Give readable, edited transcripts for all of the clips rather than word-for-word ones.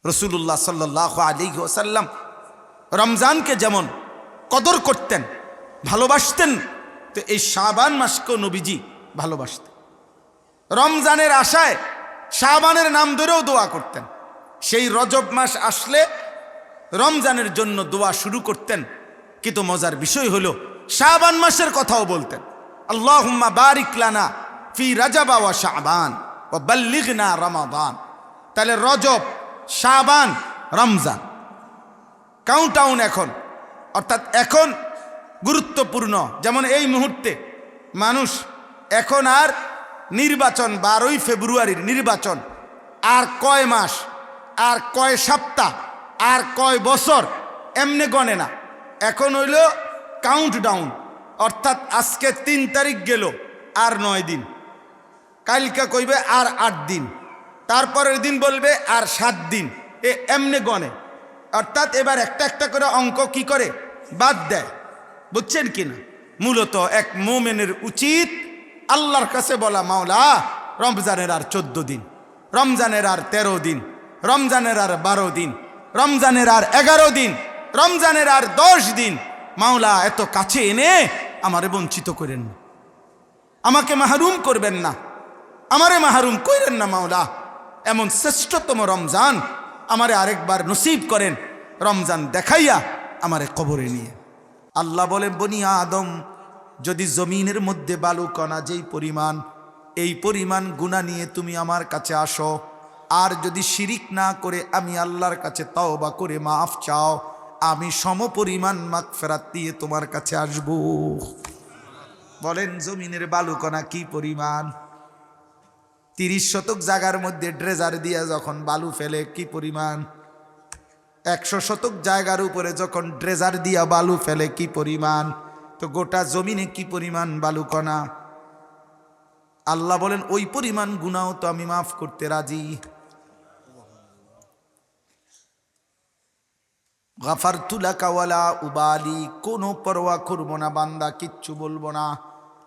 রাসূলুল্লাহ সাল্লাল্লাহু আলাইহি ওয়াসাল্লাম রমজানকে যেমন কদর করতেন, ভালোবাসতেন, তো এই শাবান মাসকেও নবীজি ভালোবাসতেন। রমজানের আশায় শাবানের নাম ধরেও দোয়া করতেন। সেই রজব মাস আসলে রমজানের জন্য দোয়া শুরু করতেন। কিন্তু মজার বিষয় হলো শাবান মাসের কথাও বলতেন, আল্লাহুম্মা বারিক লানা ফি রাজাবা ওয়া শাবান ওয়া বাল্লিগনা রমাদান। তাহলে রজব, শাবান, রমজান কাউন্টাউন এখন, অর্থাৎ এখন গুরুত্বপূর্ণ। যেমন এই মুহূর্তে মানুষ এখন আর নির্বাচন, 12ই ফেব্রুয়ারির নির্বাচন আর কয় মাস, আর কয় সপ্তাহ, আর কয় বছর এমনি গণে না। এখন হইল কাউন্টডাউন, অর্থাৎ আজকে 3 তারিখ গেল, আর 9 দিন, কালকে কইবে আর 8 দিন, তারপরের দিন বলবে আর 7 দিন, এমনি গণে। অর্থাৎ এবার একটা একটা করে অঙ্ক কি করে বাদ দেয়, বুঝছেন কিনা? মূলত এক মুমিনের উচিত আল্লাহর কাছে বলা, মাওলা রমজানের আর 14 দিন, রমজানের আর 13 দিন, রমজানের আর 12 দিন, রমজানের আর 11 দিন, রমজানের আর 10 দিন, মাওলা এত কাছে এনে আমারে বঞ্চিত করেন না, আমাকে মাহরুম করবেন না, আমারে মাহরুম করেন না মাওলা। এমন শ্রেষ্ঠতম রমজান আমারে আরেকবার নসিব করেন, রমজান দেখাইয়া আমারে কবরে নিয়ে। আল্লাহ বলেন, বনি আদম, যদি জমিনের মধ্যে বালু কণা যেই পরিমাণ, এই পরিমাণ গুনাহ নিয়ে তুমি আমার কাছে আসো, আর যদি শিরিক না করে আমি আল্লাহর কাছে তওবা করে মাফ চাও, আমি সমপরিমাণ মাগফিরাত দিয়ে তোমার কাছে আসব। বলেন জমিনের বালু কণা কি পরিমাণ? 30 শতক জায়গার মধ্যে ড্রেজার দিয়ে যখন বালু ফেলে কি পরিমাণ? 100 শতক জায়গার উপরে যখন ড্রেজার দিয়া বালু ফেলে কি পরিমাণ? তো গোটা জমিনে কি পরিমাণ বালুকণা? আল্লাহ বলেন ওই পরিমাণ গুনাহ তো আমি মাফ করতে রাজি। গাফারতু লাকা ওয়ালা উবালি, কোনো পরোয়া করব না বান্দা, কিচ্ছু বলবো না,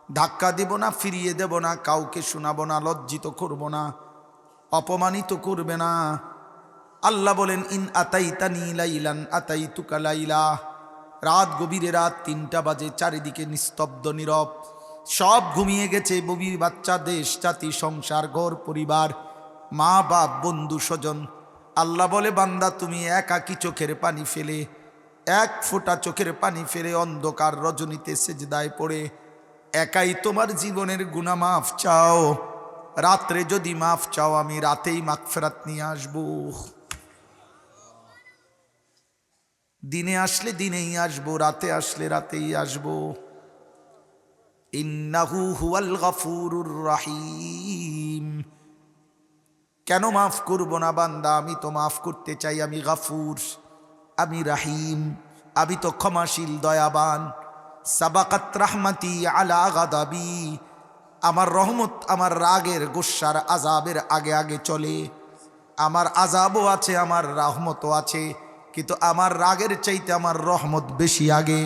ধাক্কা দেব না, ফিরিয়ে দেব না, কাউকে শোনাবো না, লজ্জিত করব না, অপমানিত করবে না। আল্লাহ বলেন, ইন আতাইতানি লাইলান আতাইতুকা লাইলা, রাত গভীরে, রাত 3টা বাজে, চারিদিকে নিস্তব্ধ নীরব, সব ঘুমিয়ে গেছে, ববি বাচ্চা, দেশ জাতি, সংসার, ঘর পরিবার, মা বাপ, বন্ধু স্বজন। আল্লাহ বলে, বান্দা তুমি একাকী চোখের পানি ফেলে, 1 ফোঁটা চোখের পানি ফেলে অন্ধকার রজনীতে সেজদায় পড়ে একাই তোমার জীবনের গুনাহ মাফ চাও। রাত্রে যদি মাফ চাও, আমি রাতেই মাগফিরাত নিয়ে আসবো। দিনে আসলে দিনেই আসবো, রাতে আসলে রাতেই আসবো। ইন্নাহু হুয়াল গফুরুর রহিম। কেন মাফ করব না বান্দা? আমি তো মাফ করতে চাই, আমি গফুর, আমি রহিম, আমি তো ক্ষমাশীল, দয়াবান। সাবাকাত রাহমাতি আলা গাদাবি, আমার রহমত আমার রাগের, গুসার, আযাবের আগে আগে চলে। আমার আযাবও আছে, আমার রহমতও আছে, কিন্তু আমার রাগের চাইতে আমার রহমত বেশি আগে।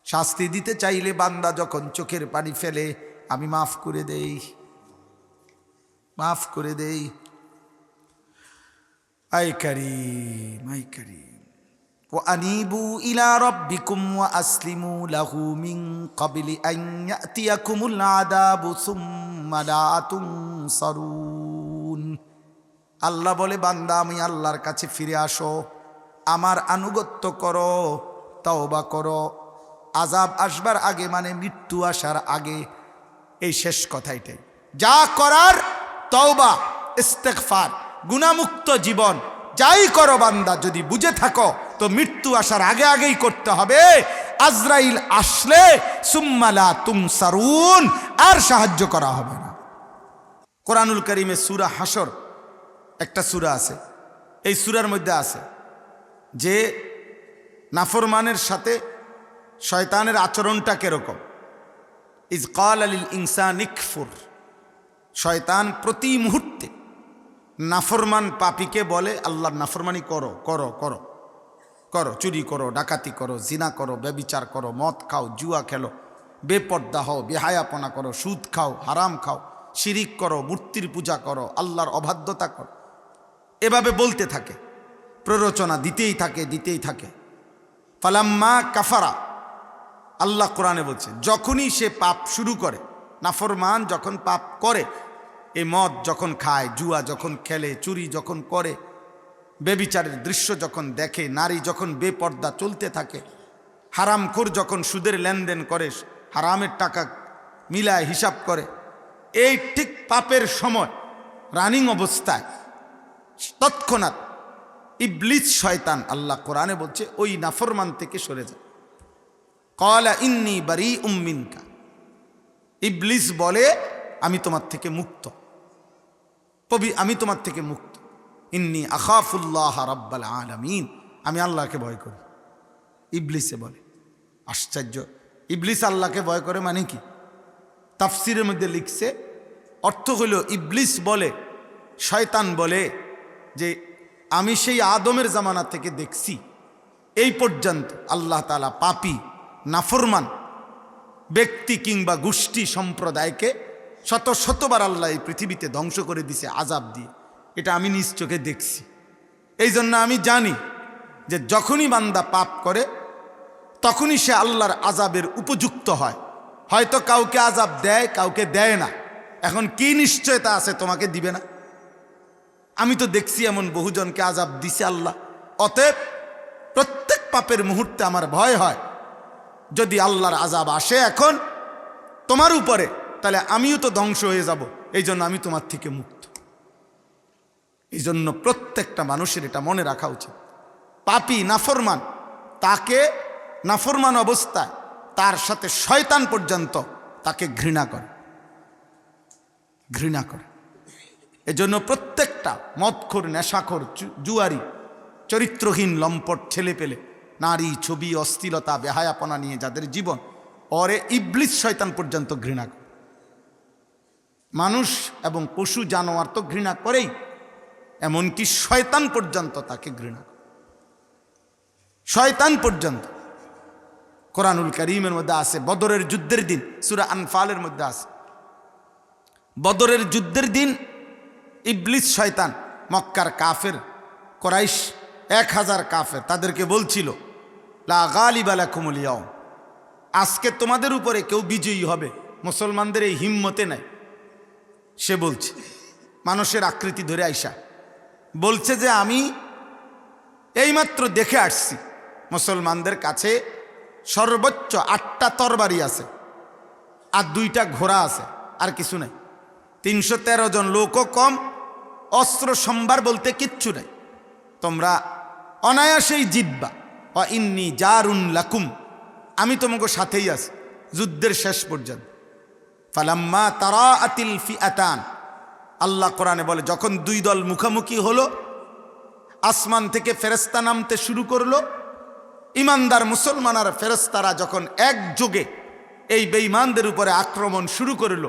শাস্তি দিতে চাইলে বান্দা যখন চোখের পানি ফেলে, আমি মাফ করে দেই, মাফ করে দেই। আই কারীম, আই কারীম। ওয়া আনিবু ইলা রাব্বিকুম ওয়া আসলিমু লাহু মিন ক্বাবলি আন ইয়াতিয়াকুমুল আযাবু সুম্মা লা তুনসারুন। আল্লাহ বলে, বান্দা আমি আল্লাহর কাছে ফিরে আসো, আমার আনুগত্য করো, তওবা করো। আযাব আসবার আগে মানে মৃত্যু আসার আগে, এই শেষ কথাইটাই। যা করার তওবা, ইস্তেগফার, গুনাহমুক্ত জীবন, যাই করো বান্দা যদি বুঝে থাকো তো মৃত্যু আসার আগে আগেই করতে হবে। আজরাইল আসলে সুম্মা লা তুনসারুন, আর সাহায্য করা হবে না। কোরআনুল কারীমে সূরা হাসর একটা সূরা আছে, এই সূরার মধ্যে আছে যে নাফরমানের সাথে শয়তানের আচরণটা কিরকম। ইজ ক্বালা লিল ইনসানি কফুর, শয়তান প্রতি মুহূর্তে নাফরমান পাপীকে বলে, আল্লাহর নাফরমানি করো করো করো করো, চুরি করো, ডাকাতি করো, জিনা করো, ব্যভিচার করো, মদ খাও, জুয়া খেলো, বেপর্দা হও, বেহায়াপনা করো, সুদ খাও, হারাম খাও, শিরিক করো, মূর্তির পূজা করো, আল্লাহর অবাধ্যতা করো। এভাবে বলতে থাকে, প্ররোচনা দিতেই থাকে। ফালাম্মা কাফারা, আল্লাহ কোরআনে বলছে যখনই সে পাপ শুরু করে, নাফরমান যখন পাপ করে, এই মদ যখন খায়, জুয়া যখন খেলে, চুরি যখন করে, বেবিচারের দৃশ্য যখন দেখে, নারী যখন বেপর্দা চলতে থাকে, হারামখোর যখন সুদের লেনদেন করে, হারামের টাকা মিলায় হিসাব করে, এই ঠিক পাপের সময় রানিং অবস্থায় তৎক্ষণাৎ ইবলিস শয়তান, আল্লাহ কোরআনে বলছে, ওই নাফরমান থেকে সরে যায়। ক্বালা ইন্নী বারীউম মিনকা, ইবলিস বলে আমি তোমার থেকে মুক্ত, আমি তোমার থেকে মুক্ত। ইন্নী আখাফুল্লাহ রাব্বাল আলামিন, আমি আল্লাহকে ভয় করি, ইবলিসে বলে। আশ্চর্য, ইবলিস আল্লাহকে ভয় করে মানে কি? তাফসিরের মধ্যে লিখছে, অর্থ হইল ইবলিস বলে, শয়তান বলে যে আমি সেই আদমের জামানা থেকে দেখছি এই পর্যন্ত আল্লাহ তাআলা পাপী নাফরমান ব্যক্তি কিংবা গোষ্ঠী সম্প্রদায়কে শতবার আল্লাহ এই পৃথিবীতে ধ্বংস করে দিছে আযাব দিয়ে। এটা আমি নিজ চোখে দেখছি। এই জন্য আমি জানি যে যখনই বান্দা পাপ করে তখনই সে আল্লাহর আযাবের উপযুক্ত হয়। হয়তো কাউকে আযাব দেয়, কাউকে দেয় না। এখন কি নিশ্চয়তা আছে তোমাকে দিবে না? আমি তো দেখছি এমন বহুজনকে আযাব দিছে আল্লাহ। অতএব প্রত্যেক পাপের মুহূর্তে আমার ভয় হয়, যদি আল্লাহর আযাব আসে এখন তোমার উপরে, তাহলে আমিও তো ধ্বংস হয়ে যাব। এই জন্য আমি তোমার থেকে মুক্ত। এই জন্য প্রত্যেকটা মানুষের এটা মনে রাখা উচিত। পাপী নাফরমান, তাকে নাফরমান অবস্থায় তার সাথে শয়তান পর্যন্ত তাকে ঘৃণা করে। এজন্য প্রত্যেকটা মদখোর, নেশাখোর, জুয়ারি, চরিত্রহীন লম্পট ছেলে পেলে, নারী, ছবি, অশ্লীলতা, বেহায়াপনা নিয়ে যাদের জীবন, ওরে ইবলিস শয়তান পর্যন্ত ঘৃণা করে। মানুষ এবং পশু জানোয়ার তো ঘৃণা করেই, এমনকি শয়তান পর্যন্ত তাকে ঘৃণা করে। শয়তান পর্যন্ত। কোরআনুল কারীমের মধ্যে আছে, বদরের যুদ্ধের দিন, সূরা আনফালের মধ্যে আছে, বদরের যুদ্ধের দিন ইবলিস শয়তান মক্কার কাফের কুরাইশ 1000 কাফের, তাদেরকে বলছিল লা গালিবা লাকুমুল ইয়াউম, আজকে তোমাদের উপরে কেউ বিজয়ী হবে, মুসলমানদের এই হিম্মতে নাই। সে বলছে, মানুষের আকৃতি ধরে আইসা বলছে যে আমি এইমাত্র দেখে আসছি মুসলমানদের কাছে সর্বোচ্চ 8টা তরবারি আছে, আর 2টা ঘোড়া আছে, আর কিছু নাই। 313 জন লোকও কম, অস্ত্র সম্ভার বলতে কিচ্ছু নাই। তোমরা অনায়াসেই জিতবা। ওয়া ইন্নী জারুন লাকুম, আমি তোমাকে সাথেই আছি যুদ্ধের শেষ পর্যন্ত। ফালাম্মা তারাআতিল ফিআতান, আল্লাহ কোরআনে বলে যখন 2 দল মুখোমুখি হলো, আসমান থেকে ফেরেশতা নামতে শুরু করলো। ইমানদার মুসলমান আর ফেরেশতারা যখন একযোগে এই বেঈমানদের উপরে আক্রমণ শুরু করলো,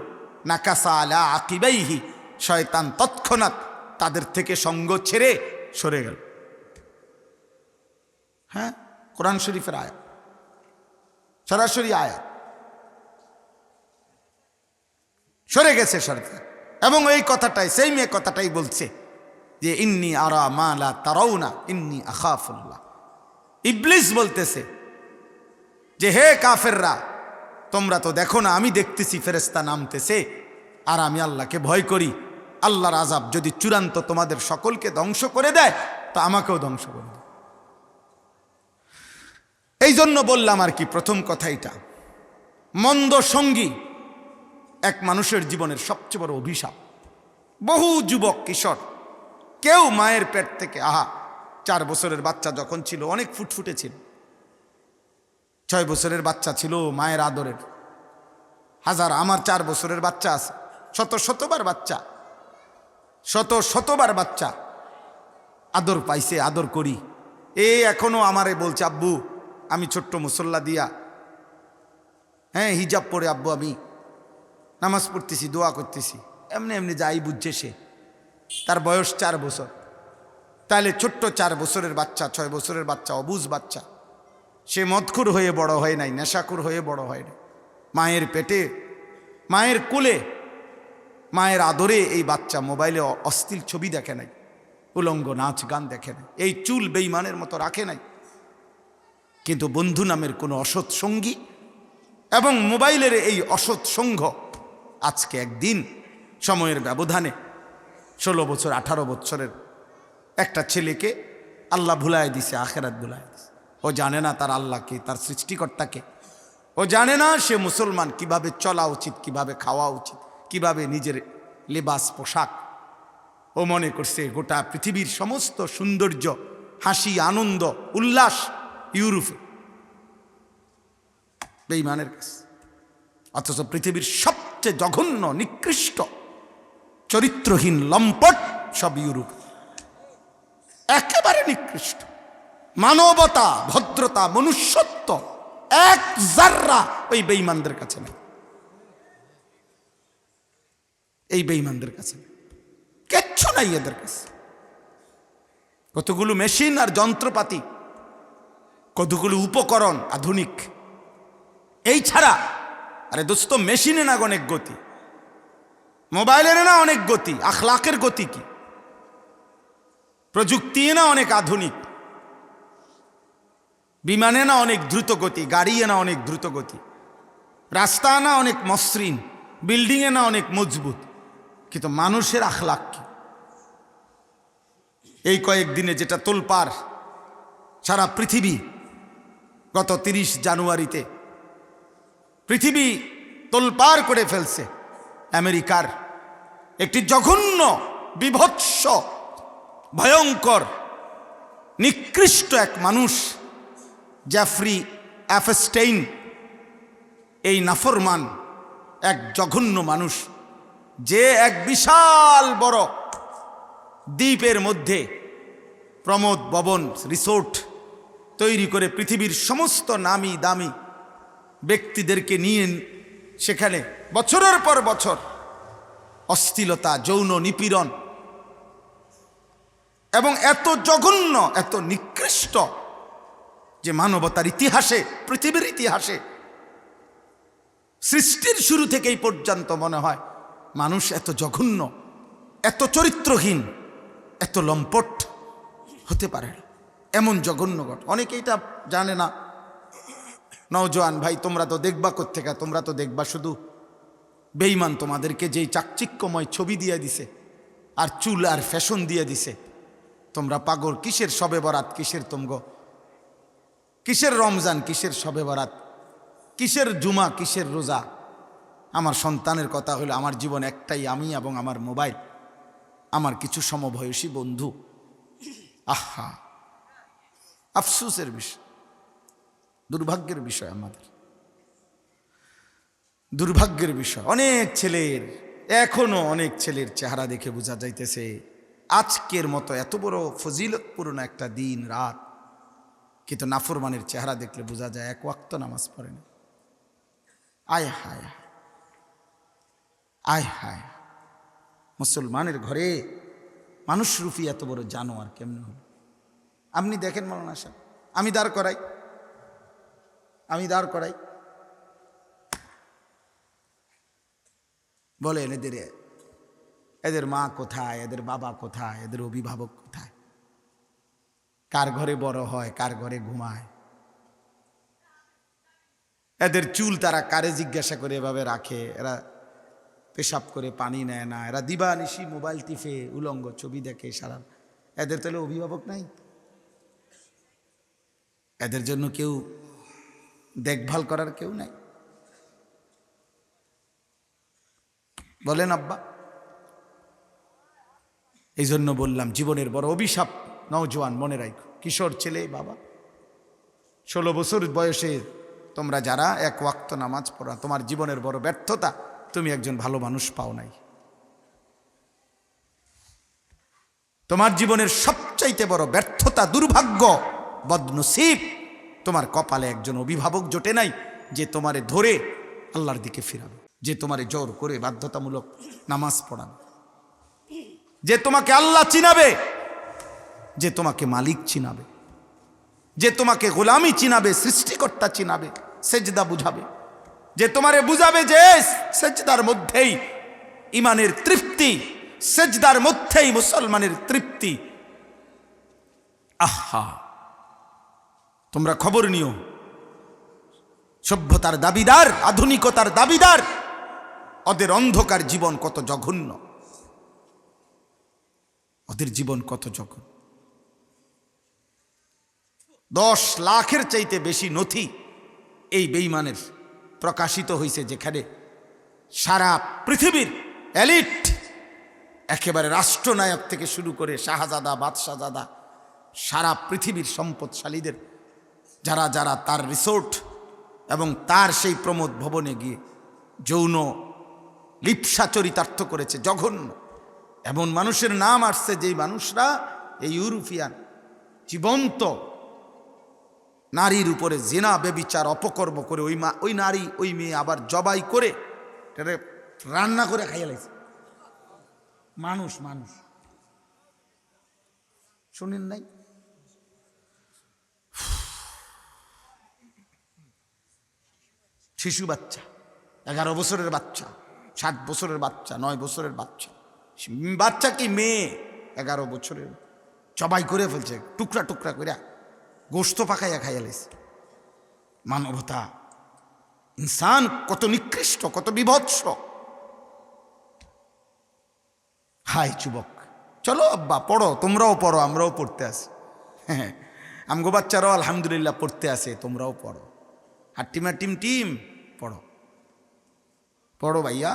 নাকাসা আলা আকিবাইহি, শয়তান তৎক্ষণাৎ তাদের থেকে সঙ্গ ছেড়ে সরে গেল। হ্যাঁ, কোরআন শরীফের আয়াত, সরাসরি আয়াত, সরে গেছে শয়তান। এবং এই কথাটাই, সেই মেয়ে কথাটাই বলছে যে ইন্নী আরা মা লা তারাউনা ইন্নী আখাফুল্লাহ। ইবলিস বলতেছে যে হে কাফেররা, তোমরা তো দেখো না, আমি দেখতেছি ফেরেশতা নামতেছে, আর আমি আল্লাহকে ভয় করি। আল্লাহর আযাব যদি চূড়ান্ত তোমাদের সকলকে ধ্বংস করে দেয়, তো আমাকেও ধ্বংস করে দেয়। এই জন্য বললাম আর কি, প্রথম কথা এটা, মন্দ সঙ্গী এক মানুষের জীবনের সবচেয়ে বড় অভিশাপ। বহু যুবক কিশোর, কেউ মায়ের পেট থেকে, 4 বছরের বাচ্চা যখন ছিল অনেক ফুটফুটে ছিল, 6 বছরের বাচ্চা ছিল মায়ের আদরের। আমার 4 বছরের বাচ্চা আছে, শতবার বাচ্চা আদর পাইছে, আদর করি। এখনো আমারে বলছে, আব্বু আমি ছোট্ট মুসল্লা দিয়া, হ্যাঁ হিজাব পরে আব্বু আমি নামাজ পড়তেছি, দোয়া করতেছি, এমনি যাই বুঝছে সে। তার বয়স 4 বছর। তাহলে ছোট্ট 4 বছরের বাচ্চা, 6 বছরের বাচ্চা, অবুঝ বাচ্চা, সে মদখুর হয়ে বড় হয় নাই, নেশাখুর হয়ে বড় হয় নাই। মায়ের পেটে, মায়ের কোলে, মায়ের আদরে এই বাচ্চা মোবাইলে অশ্লীল ছবি দেখে নাই, উলঙ্গ নাচ গান দেখে নাই, এই চুল বেঈমানের মতো রাখে নাই। কিন্তু বন্ধু নামের কোনো অসৎ সঙ্গী এবং মোবাইলের এই অসৎ সঙ্গ আজকে একদিন সময়ের ব্যবধানে 16 বছর 18 বছরের একটা ছেলেকে আল্লাহ ভুলায় দিছে, আখেরাত ভুলায় দিছে। ও জানে না তার আল্লাহকে, তার সৃষ্টিকর্তাকে। ও জানে না সে মুসলমান, কিভাবে চলা উচিত, কিভাবে খাওয়া উচিত, কিভাবে নিজের লেবাস পোশাক। ও মনে করছে গোটা পৃথিবীর সমস্ত সৌন্দর্য, হাসি, আনন্দ, উল্লাস ইউরোপে, বেঈমানের কাছে। অথচ পৃথিবীর সবচেয়ে জঘন্য, নিকৃষ্ট, চরিত্রহীন, লম্পট সব ইউরোপ। একেবারে নিকৃষ্ট। মানবতা, ভদ্রতা, মনুষ্যত্ব এক জাররা ওই বেঈমানদের কাছে নেই। এই বেঈমানদের কাছে কিচ্ছু নাই এদের কাছে। কতগুলো মেশিন আর যন্ত্রপাতি, কতগুলো উপকরণ আধুনিক, এই ছাড়া। আরে দোস্ত, মেশিনে না অনেক গতি, মোবাইলের না অনেক গতি, আখলাকের গতি কি? প্রযুক্তি না অনেক আধুনিক, বিমানে না অনেক দ্রুত গতি, গাড়িয়ে না অনেক দ্রুত গতি, রাস্তা না অনেক মসৃণ, বিল্ডিংয়ে না অনেক মজবুত। কিন্তু মানুষের আখলাক কি? এই কয়েকদিনে যেটা তোলপাড় সারা পৃথিবী, গত 30 জানুয়ারিতে পৃথিবী তোলপাড় করে ফেলছে। আমেরিকার একটি জঘন্য, বিভৎস, ভয়ঙ্কর, নিকৃষ্ট এক মানুষ, জেফ্রি অ্যাপস্টেইন, এই নাফরমান এক জঘন্য মানুষ, যে এক বিশাল বড় দ্বীপের মধ্যে প্রমোদ ভবন রিসোর্ট তৈরি করে পৃথিবীর সমস্ত নামি দামি ব্যক্তিদেরকে নিয়ে সেখানে বছরের পর বছর অশ্লীলতা, যৌন নিপীড়ন, এবং এত জঘন্য, এত নিকৃষ্ট যে মানবতার ইতিহাসে, পৃথিবীর ইতিহাসে, সৃষ্টির শুরু থেকেই পর্যন্ত মনে হয় মানুষ এত জঘন্য, এত চরিত্রহীন, এত লম্পট হতে পারে না। এমন জঘন্য ঘটনা অনেকে এটা জানে না। নওজোয়ান ভাই, তোমরা তো দেখবা কোত্থেকে? তোমরা তো দেখবা শুধু বেঈমান তোমাদেরকে যেই চাকচিক্যময় ছবি দিয়ে দিছে আর চুল আর ফ্যাশন দিয়ে দিছে। তোমরা পাগল। কিসের শবে বরাত, কিসের তোমগো, কিসের রমজান, কিসের শবে বরাত, কিসের জুমা, কিসের রোজা? আমার সন্তানের কথা হলো, আমার জীবন একটাই, আমি এবং আমার মোবাইল, আমার কিছু সমবয়সী বন্ধু। আহা, আফসোসের বিষয়, দুর্ভাগ্যের বিষয়, আমাদের দুর্ভাগ্যের বিষয়। অনেক ছেলের, এখনো অনেক ছেলের চেহারা দেখে বোঝা যাইতেছে আজকের মতো এত বড় ফজিলতপূর্ণ একটা দিন রাত, কিন্তু নাফরমানের চেহারা দেখলে বোঝা যায় এক ওয়াক্ত নামাজ পড়ে না। আয় হায়, আয় হায়, মুসলমানের ঘরে মানুষ রূপী এত বড় জানোয়ার কেমনে হল? আপনি দেখেন মাওলানা সাহেব, আমি দাঁড় করাই, বলেন এদের মা কোথায়, এদের বাবা কোথায়, এদের অভিভাবক কোথায়? কার ঘরে বড় হয়, কার ঘরে ঘুমায়? এদের চুল তারা কারে জিজ্ঞাসা করে এভাবে রাখে? এরা পেশাব করে পানি নেয় না, এরা দিবানিশি মোবাইল টিপে উলঙ্গ ছবি দেখে সারা। এদের তাহলে অভিভাবক নাই? এদের জন্য কেউ দেখভাল করার কেউ নাই? বলেন আব্বা। এই জন্য বললাম জীবনের বড় অভিশাপ। নওজোয়ান মনে রাখো, কিশোর ছেলে, বাবা, 16 বছর বয়সে তোমরা যারা এক ওয়াক্ত নামাজ পড়া, তোমার জীবনের বড় ব্যর্থতা, তুমি একজন ভালো মানুষ পাও নাই। তোমার জীবনের সবচাইতে বড় ব্যর্থতা, দুর্ভাগ্য, বদনসিব, তোমার কপালে একজন অভিভাবক জোটে নাই যে তোমারে ধরে আল্লাহর দিকে ফিরাবে, যে তোমারে জোর করে বাধ্যতামূলক নামাজ পড়াবে, যে তোমাকে আল্লাহ চিনাবে, যে তোমাকে মালিক চিনাবে, যে তোমাকে গোলামি চিনাবে, সৃষ্টিকর্তা চিনাবে, সেজদা বুঝাবে, যে তোমারে বুঝাবে যে সেজদার মধ্যেই ইমানের তৃপ্তি, সেজদার মধ্যেই মুসলমানের তৃপ্তি, আহা, তোমরা খবর নিও, সভ্যতার দাবিদার, আধুনিকতার দাবিদার, ওদের অন্ধকার জীবন কত জঘন্য, ওদের জীবন কত জঘন্য। 10 লাখের চাইতে বেশি নথি এই বেঈমানের প্রকাশিত হয়েছে, যেখানে সারা পৃথিবীর এলিট, একেবারে রাষ্ট্রনায়ক থেকে শুরু করে শাহজাদা, বাদশাহজাদা, সারা পৃথিবীর সম্পদশালীদের যারা যারা তার রিসোর্ট এবং তার সেই প্রমোদ ভবনে গিয়ে যৌন লিপ্সা চরিতার্থ করেছে, জঘন্য। এমন মানুষের নাম আসছে যেই মানুষরা এই ইউরোপিয়ান জীবন্ত নারীর উপরে জিনা বেবিচার অপকর্ম করে ওই নারী ওই মেয়ে আবার জবাই করে রান্না করে খাইয়া লাগছে। মানুষ মানুষ শুনেন নাই? শিশু বাচ্চা, 11 বছরের বাচ্চা, 7 বছরের বাচ্চা, 9 বছরের বাচ্চা, বাচ্চা কি মেয়ে, 11 বছরের, জবাই করে ফেলছে, টুকরা টুকরা করে গোস্ত পাকাইয়া খাইয়া লাইছে। মানবতা, ইনসান কত নিকৃষ্ট, কত বিভৎস। হাই যুবক, চলো আব্বা পড়ো, তোমরাও পড়ো, আমরাও পড়তে আসি। হ্যাঁ, আমগো বাচ্চারাও আলহামদুলিল্লাহ পড়তে আসে, তোমরাও পড়ো। হাট্টিমা টিম টিম পড়ো, পড়ো ভাইয়া।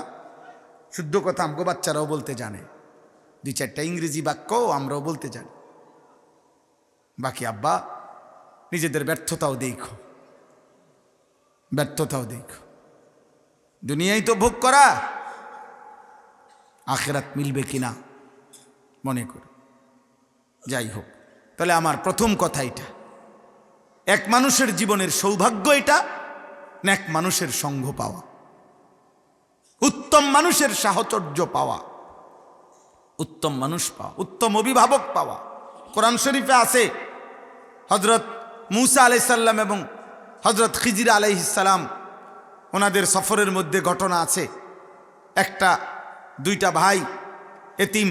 শুদ্ধ কথা আমগো বাচ্চারাও বলতে জানে, 2-4টা ইংরেজি বাক্য আমরাও বলতে জানি। বাকি আব্বা নিজেদের ব্যর্থতাও দেখো, ব্যর্থতাও দেখো। দুনিয়ায় তো ভোগ করা, আখিরাত মিলবে কিনা মনে করো। যাই হোক, তাহলে আমার প্রথম কথা এটা, এক মানুষের জীবনের সৌভাগ্য এটা নেক মানুষের সঙ্গ পাওয়া, উত্তম মানুষের সাহচর্য পাওয়া, উত্তম মানুষ পাওয়া, উত্তম অভিভাবক পাওয়া। কোরআন শরীফে আছে হযরত মূসা আলাইহিস সালাম এবং হযরত খিজির আলাইহিস সালাম, ওনাদের সফরের মধ্যে ঘটনা আছে। 2টা ভাই এতিম,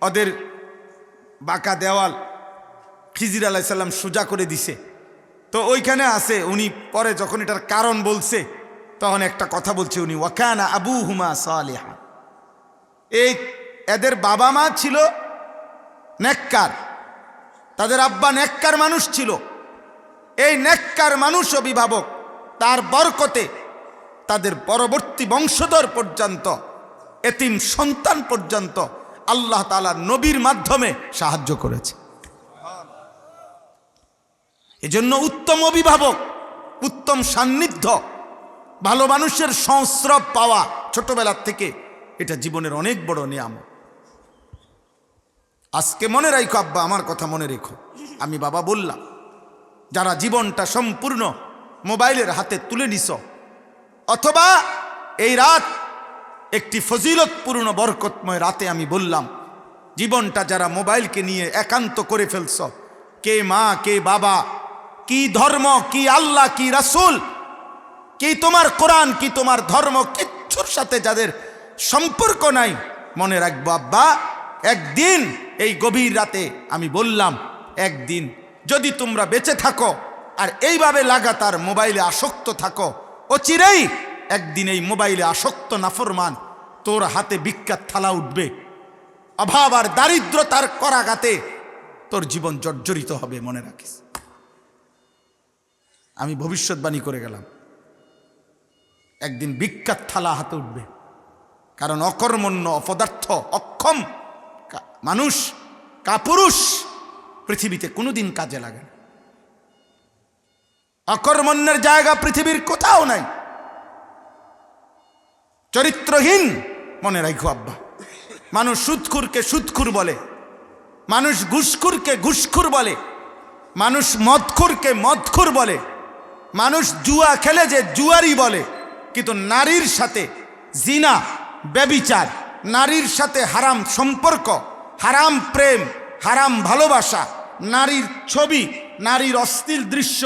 ওদের বাঁকা দেওয়াল খিজির আলাইহিস সালাম সোজা করে দিছে। তো ওইখানে আছে, উনি পরে যখন এটার কারণ বলছে তখন একটা কথা বলছে উনি, ওয়াকানা আবুহুমা সালিহা, এদের বাবা মা ছিল নেককার, তাদের আব্বা নেককার মানুষ ছিল। এই নেককার মানুষ অভিভাবক, তার বরকতে তাদের পরবর্তী বংশধর পর্যন্ত, এতিম সন্তান পর্যন্ত আল্লাহ তাআলা নবীর মাধ্যমে সাহায্য করেছে। এজন্য উত্তম অভিভাবক, উত্তম সান্নিধ্য, ভালো মানুষের সংস্রব পাওয়া ছোটবেলার থেকে, এটা জীবনের অনেক বড় নিয়ামত। আজকে মনে রাখো আব্বা, আমার কথা মনে রেখো, আমি বাবা বললাম, যারা জীবনটা সম্পূর্ণ মোবাইলের হাতে তুলে নিছ, অথবা এই রাত একটি ফজিলতপূর্ণ বরকতময় রাতে আমি বললাম, জীবনটা যারা মোবাইলকে নিয়ে একান্ত করে ফেলছ, কে মা কে বাবা, কি ধর্ম, কি আল্লাহ, কি রাসূল, কি তোমার কোরআন, কি তোমার ধর্ম, কিচ্ছুর সাথে যাদের সম্পর্ক নাই, মনে রাখবো আব্বা, একদিন এই গভীর রাতে আমি বললাম, একদিন যদি তোমরা বেঁচে থাকো আর এইভাবে লাগাতার মোবাইলে আসক্ত থাকো, অচিরেই একদিন এই মোবাইলে আসক্ত নাফরমান তোর হাতে ভিক্ষার থালা উঠবে, অভাব আর দারিদ্রতার করাঘাতে তোর জীবন জর্জরিত হবে, মনে রাখিস। আমি ভবিষ্যৎবাণী করে গেলাম, একদিন ভিক্ষার থালা হাতে উঠবে। কারণ অকর্মণ্য, অপদার্থ, অক্ষম মানুষ, কাপুরুষ পৃথিবীতে কোনোদিন কাজে লাগে না। অকর্মণ্যের জায়গা পৃথিবীর কোথাও নাই। চরিত্রহীন, মনে রাখো আব্বা, মানুষ সুদখুরকে সুদখুর বলে, মানুষ ঘুষখুরকে ঘুষখুর বলে, মানুষ মদখুরকে মদখুর বলে, মানুষ জুয়া খেলে যে জুয়ারি বলে। কিন্তু নারীর সাথে জিনা, ব্যভিচার, নারীর সাথে হারাম সম্পর্ক, হারাম প্রেম, হারাম ভালোবাসা, নারীর ছবি, নারীর অশ্লীল দৃশ্য,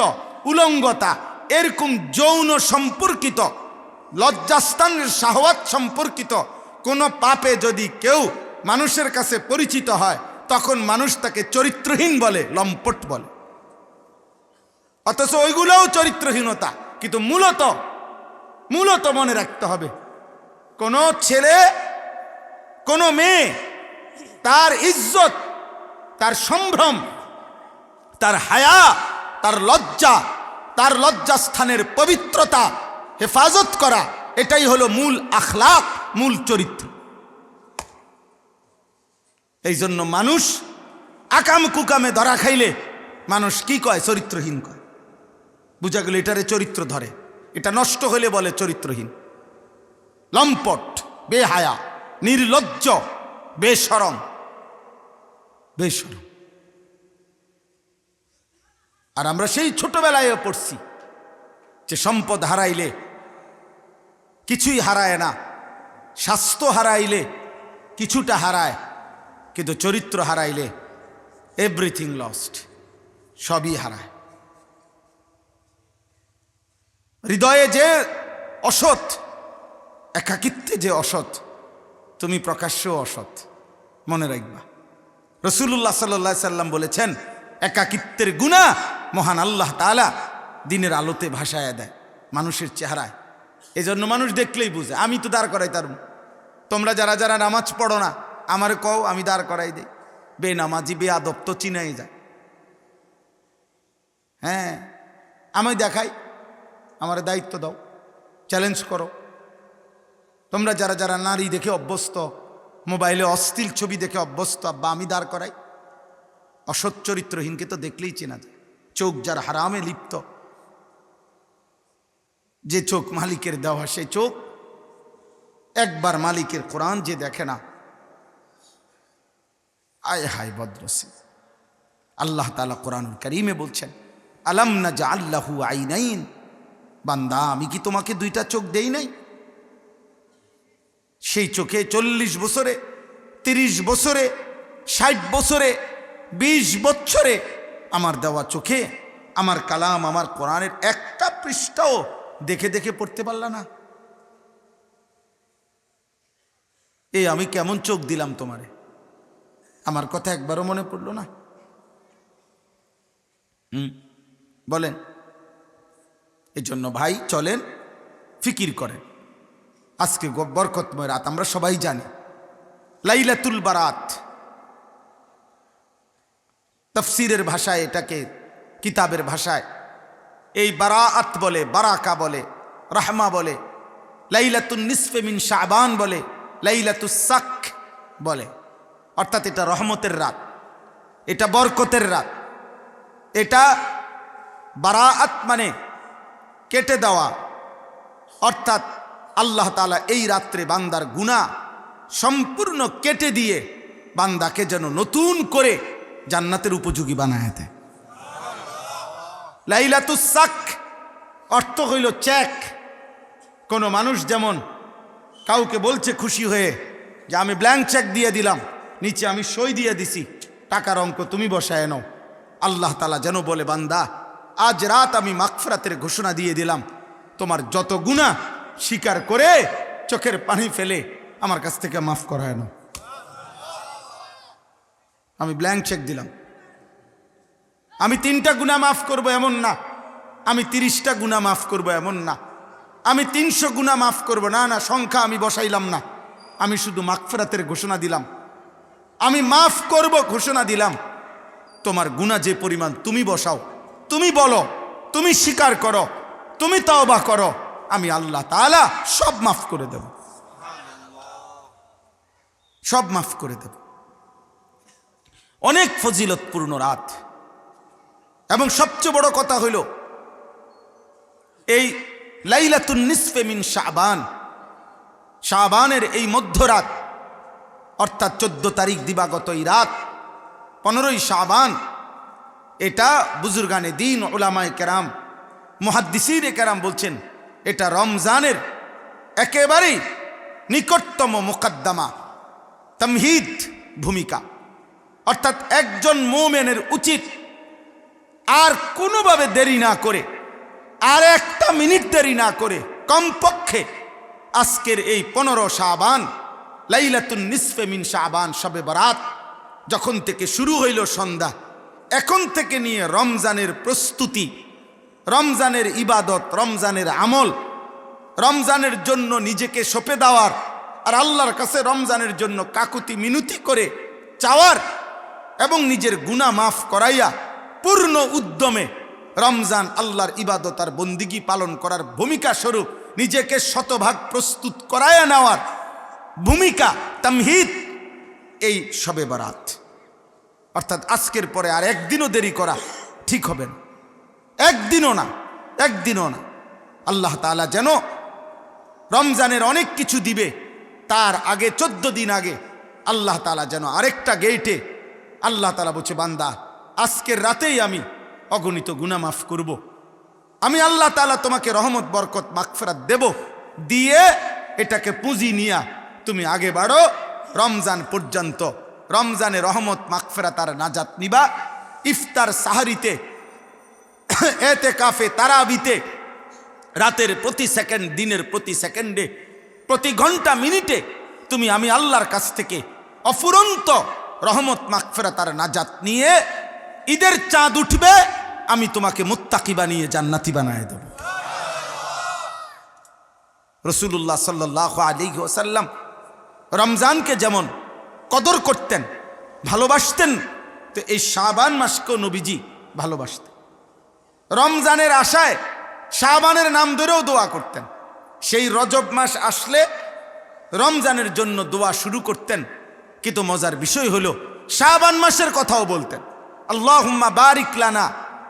উলঙ্গতা, এরকম যৌন সম্পর্কিত, লজ্জাস্থানের শাহওয়াত সম্পর্কিত কোনো পাপে যদি কেউ মানুষের কাছে পরিচিত হয়, তখন মানুষ তাকে চরিত্রহীন বলে, লম্পট বলে। অথচ ওইগুলোও চরিত্রহীনতা। কিন্তু মূলত মনে রাখতে হবে, কোন ছেলে কোন মেয়ে তার ইজ্জত, তার সম্ভ্রম, তার হায়া, তার লজ্জাস্থানের পবিত্রতা হেফাজত করা, এটাই হলো মূল আখলাক, মূল চরিত্র। এই জন্য মানুষ আকাম কুকামে ধরা খাইলে মানুষ কি কয়? চরিত্রহীন কয়। বুঝা গেল এটারে চরিত্র ধরে। এটা নষ্ট হলে বলে চরিত্রহীন, লম্পট, বেহায়া, নির্লজ্জ, বেশরম। আর আমরা সেই ছোটবেলায় পড়ছি যে সম্পদ হারাইলে কিছুই হারায় না, স্বাস্থ্য হারাইলে কিছুটা হারায়, কিন্তু চরিত্র হারাইলে এভরিথিং লস্ট, সবই হারায়। হৃদয়ে যে অসৎ, একাকিত্বে যে অসৎ, তুমি প্রকাশ্য অসৎ, মনে রাখবা। রাসূলুল্লাহ সাল্লাল্লাহু আলাইহি সাল্লাম বলেছেন, একাকিত্বের গুনাহ মহান আল্লাহ তাআলা দিনের আলোতে ভাসায় দেয় মানুষের চেহারায়। এজন্য মানুষ দেখলেই বুঝে। আমি তো দাঁড় করাই তার, তোমরা যারা যারা নামাজ পড়ো না আমারে কও, আমি দাঁড় করাই দেই। বেনামাজি বেয়াদব তো চিনাই যায়। হ্যাঁ, আমি দেখাই, আমার দায়িত্ব দাও, চ্যালেঞ্জ করো। তোমরা যারা যারা নারী দেখে অভ্যস্ত, মোবাইলে অশ্লীল ছবি দেখে অভ্যস্ত, আব্বা আমি দাঁড় করাই। অসৎ চরিত্রহীনকে তো দেখলেই চেনা যায়। চোখ যার হারামে লিপ্ত, যে চোখ মালিকের দেওয়া, সে চোখ একবার মালিকের কোরআন যে দেখে না, আয় হায় বদরসি। আল্লাহ তাআলা কোরআনুল কারীমে বলছেন, আলাম নাজআল লাহু আইনাইন, বান্দা আমি কি তোমাকে দুইটা চোখ দেই নাই? সেই চোখে 40 বছরে, 30 বছরে, 60 বছরে, 20 বছরে আমার দেওয়া চোখে আমার কালাম, আমার কোরআনের একটা পৃষ্ঠাও দেখে দেখে পড়তে পারলা না? এই আমি কেমন চোখ দিলাম তোমারে, আমার কথা একবারও মনে পড়লো না? বলেন। এই জন্য ভাই চলেন, ফিকির করেন। আজকে বরকতময় রাত, আমরা সবাই জানি লাইলাতুল বারাত। তাফসীরের ভাষায় এটাকে, কিতাবের ভাষায় এই বারাআত বলে, বারাকা বলে, রাহমা বলে, লাইলাতুন নিসফে মিন শাবান বলে, লাইলাতুস সাক বলে। অর্থাৎ এটা রহমতের রাত, এটা বরকতের রাত। এটা বারাআত মানে কেটে দেওয়া, অর্থাৎ আল্লাহ তাআলা এই রাত্রে বান্দার গুনাহ সম্পূর্ণ কেটে দিয়ে বান্দাকে যেন নতুন করে জান্নাতের উপযোগী বানায় দেয়। লাইলাতুস সাক অর্থ হইল চেক। কোনো মানুষ যেমন কাউকে বলছে খুশি হয়ে যে আমি ব্ল্যাঙ্ক চেক দিয়ে দিলাম, নিচে আমি সই দিয়ে দিছি, টাকার অঙ্ক তুমি বসায় নাও। আল্লাহ তাআলা যেন বলে, বান্দা আজ রাত আমি মাগফিরাতের ঘোষণা দিয়ে দিলাম, তোমার যত গুনাহ স্বীকার করে চোখের পানি ফেলে আমার কাছ থেকে মাফ করায় নাও। আমি ব্ল্যাঙ্ক চেক দিলাম। আমি 3টা গুনাহ মাফ করব এমন না, আমি 30টা গুনাহ মাফ করব এমন না, আমি 300 গুনাহ মাফ করব না, না সংখ্যা আমি বসাইলাম না, আমি শুধু মাগফিরাতের ঘোষণা দিলাম। আমি মাফ করব ঘোষণা দিলাম। তোমার গুনাহ যে পরিমাণ তুমি বসাও, তুমি বলো, তুমি স্বীকার করো, তুমি তওবা করো, আমি আল্লাহ তাআলা সব মাফ করে দেব, সব মাফ করে দেব। অনেক ফজিলতপূর্ণ রাত। এবং সবচেয়ে বড় কথা হইল এই লাইলাতুন নিসফে মিন শাবান, শাবানের এই মধ্যরাত, অর্থাৎ 14 তারিখ দিবাগত এই রাত, 15ই শাবান। এটা বুজুর্গানে দিন, উলামায়ে কেরাম, মুহাদ্দিসিনে কেরাম বলছেন এটা রমজানের একেবারেই নিকটতম মুকদ্দমা, তামহিদ ভূমিকা। অর্থাৎ একজন মুমিনের উচিত আর কোনোভাবে দেরি না করে, আর একটা মিনিট দেরি না করে, কমপক্ষে আজকের এই 15 শাবান, লাইলাতুন নিসফে মিন শাবান, শবে বরাত, যখন থেকে শুরু হইল সন্ধ্যা, এখন থেকে নিয়ে রমজানের প্রস্তুতি, রমজানের ইবাদত, রমজানের আমল, রমজানের জন্য নিজেকে সঁপে দেওয়ার, আর আল্লাহর কাছে রমজানের জন্য কাকুতি মিনতি করে চাওয়ার এবং নিজের গুনাহ মাফ করাইয়া পূর্ণ উদ্যমে রমজান আল্লাহর ইবাদত আর বন্দিগি পালন করার ভূমিকা স্বরূপ নিজেকে শতভাগ প্রস্তুত করাইয়া নেওয়ার ভূমিকা তামহিদ এই শবে বরাত। অর্থাৎ আজকের পরে আর একদিনও দেরি করা ঠিক হবে না, একদিনও না, একদিনও না। আল্লাহ তাআলা যেন রমজানের অনেক কিছু দিবে, তার আগে 14 দিন আগে আল্লাহ তাআলা যেন আরেকটা গেটে আল্লাহ তাআলা বলছে, বান্দা আজকের রাতেই আমি অগণিত গুনাহ মাফ করব, আমি আল্লাহ তাআলা তোমাকে রহমত বরকত মাগফিরাত দেব, দিয়ে এটাকে পুঁজি নিয়া তুমি আগে বাড়ো রমজান পর্যন্ত। রমজানে রহমত মাগফিরাত আর নাজাত নিবা। ইফতার সাহারিতে, এতেকাফে, তারাবিতে, রাতের প্রতি সেকেন্ড, দিনের প্রতি সেকেন্ডে, প্রতি ঘন্টা মিনিটে তুমি আমি আল্লাহর কাছ থেকে অফুরন্ত রহমত মাগফিরাত আর নাজাত নিয়ে ঈদের চাঁদ উঠবে, আমি তোমাকে মুত্তাকি বানিয়ে জান্নাতি বানায় দেব। রাসূলুল্লাহ সাল্লাল্লাহু আলাইহি ওয়াসাল্লাম রমজানকে যেমন কদর করতেন, ভালোবাসতেন, তো এই শাবান মাসকেও নবীজি ভালোবাসতেন। রমজানের আশায় শাবানের নাম ধরেও দোয়া করতেন। সেই রজব মাস আসলে রমজানের জন্য দোয়া শুরু করতেন। কিন্তু মজার বিষয় হলো শাবান মাসের কথাও বলতেন, আল্লাহুম্মা বারিক লানা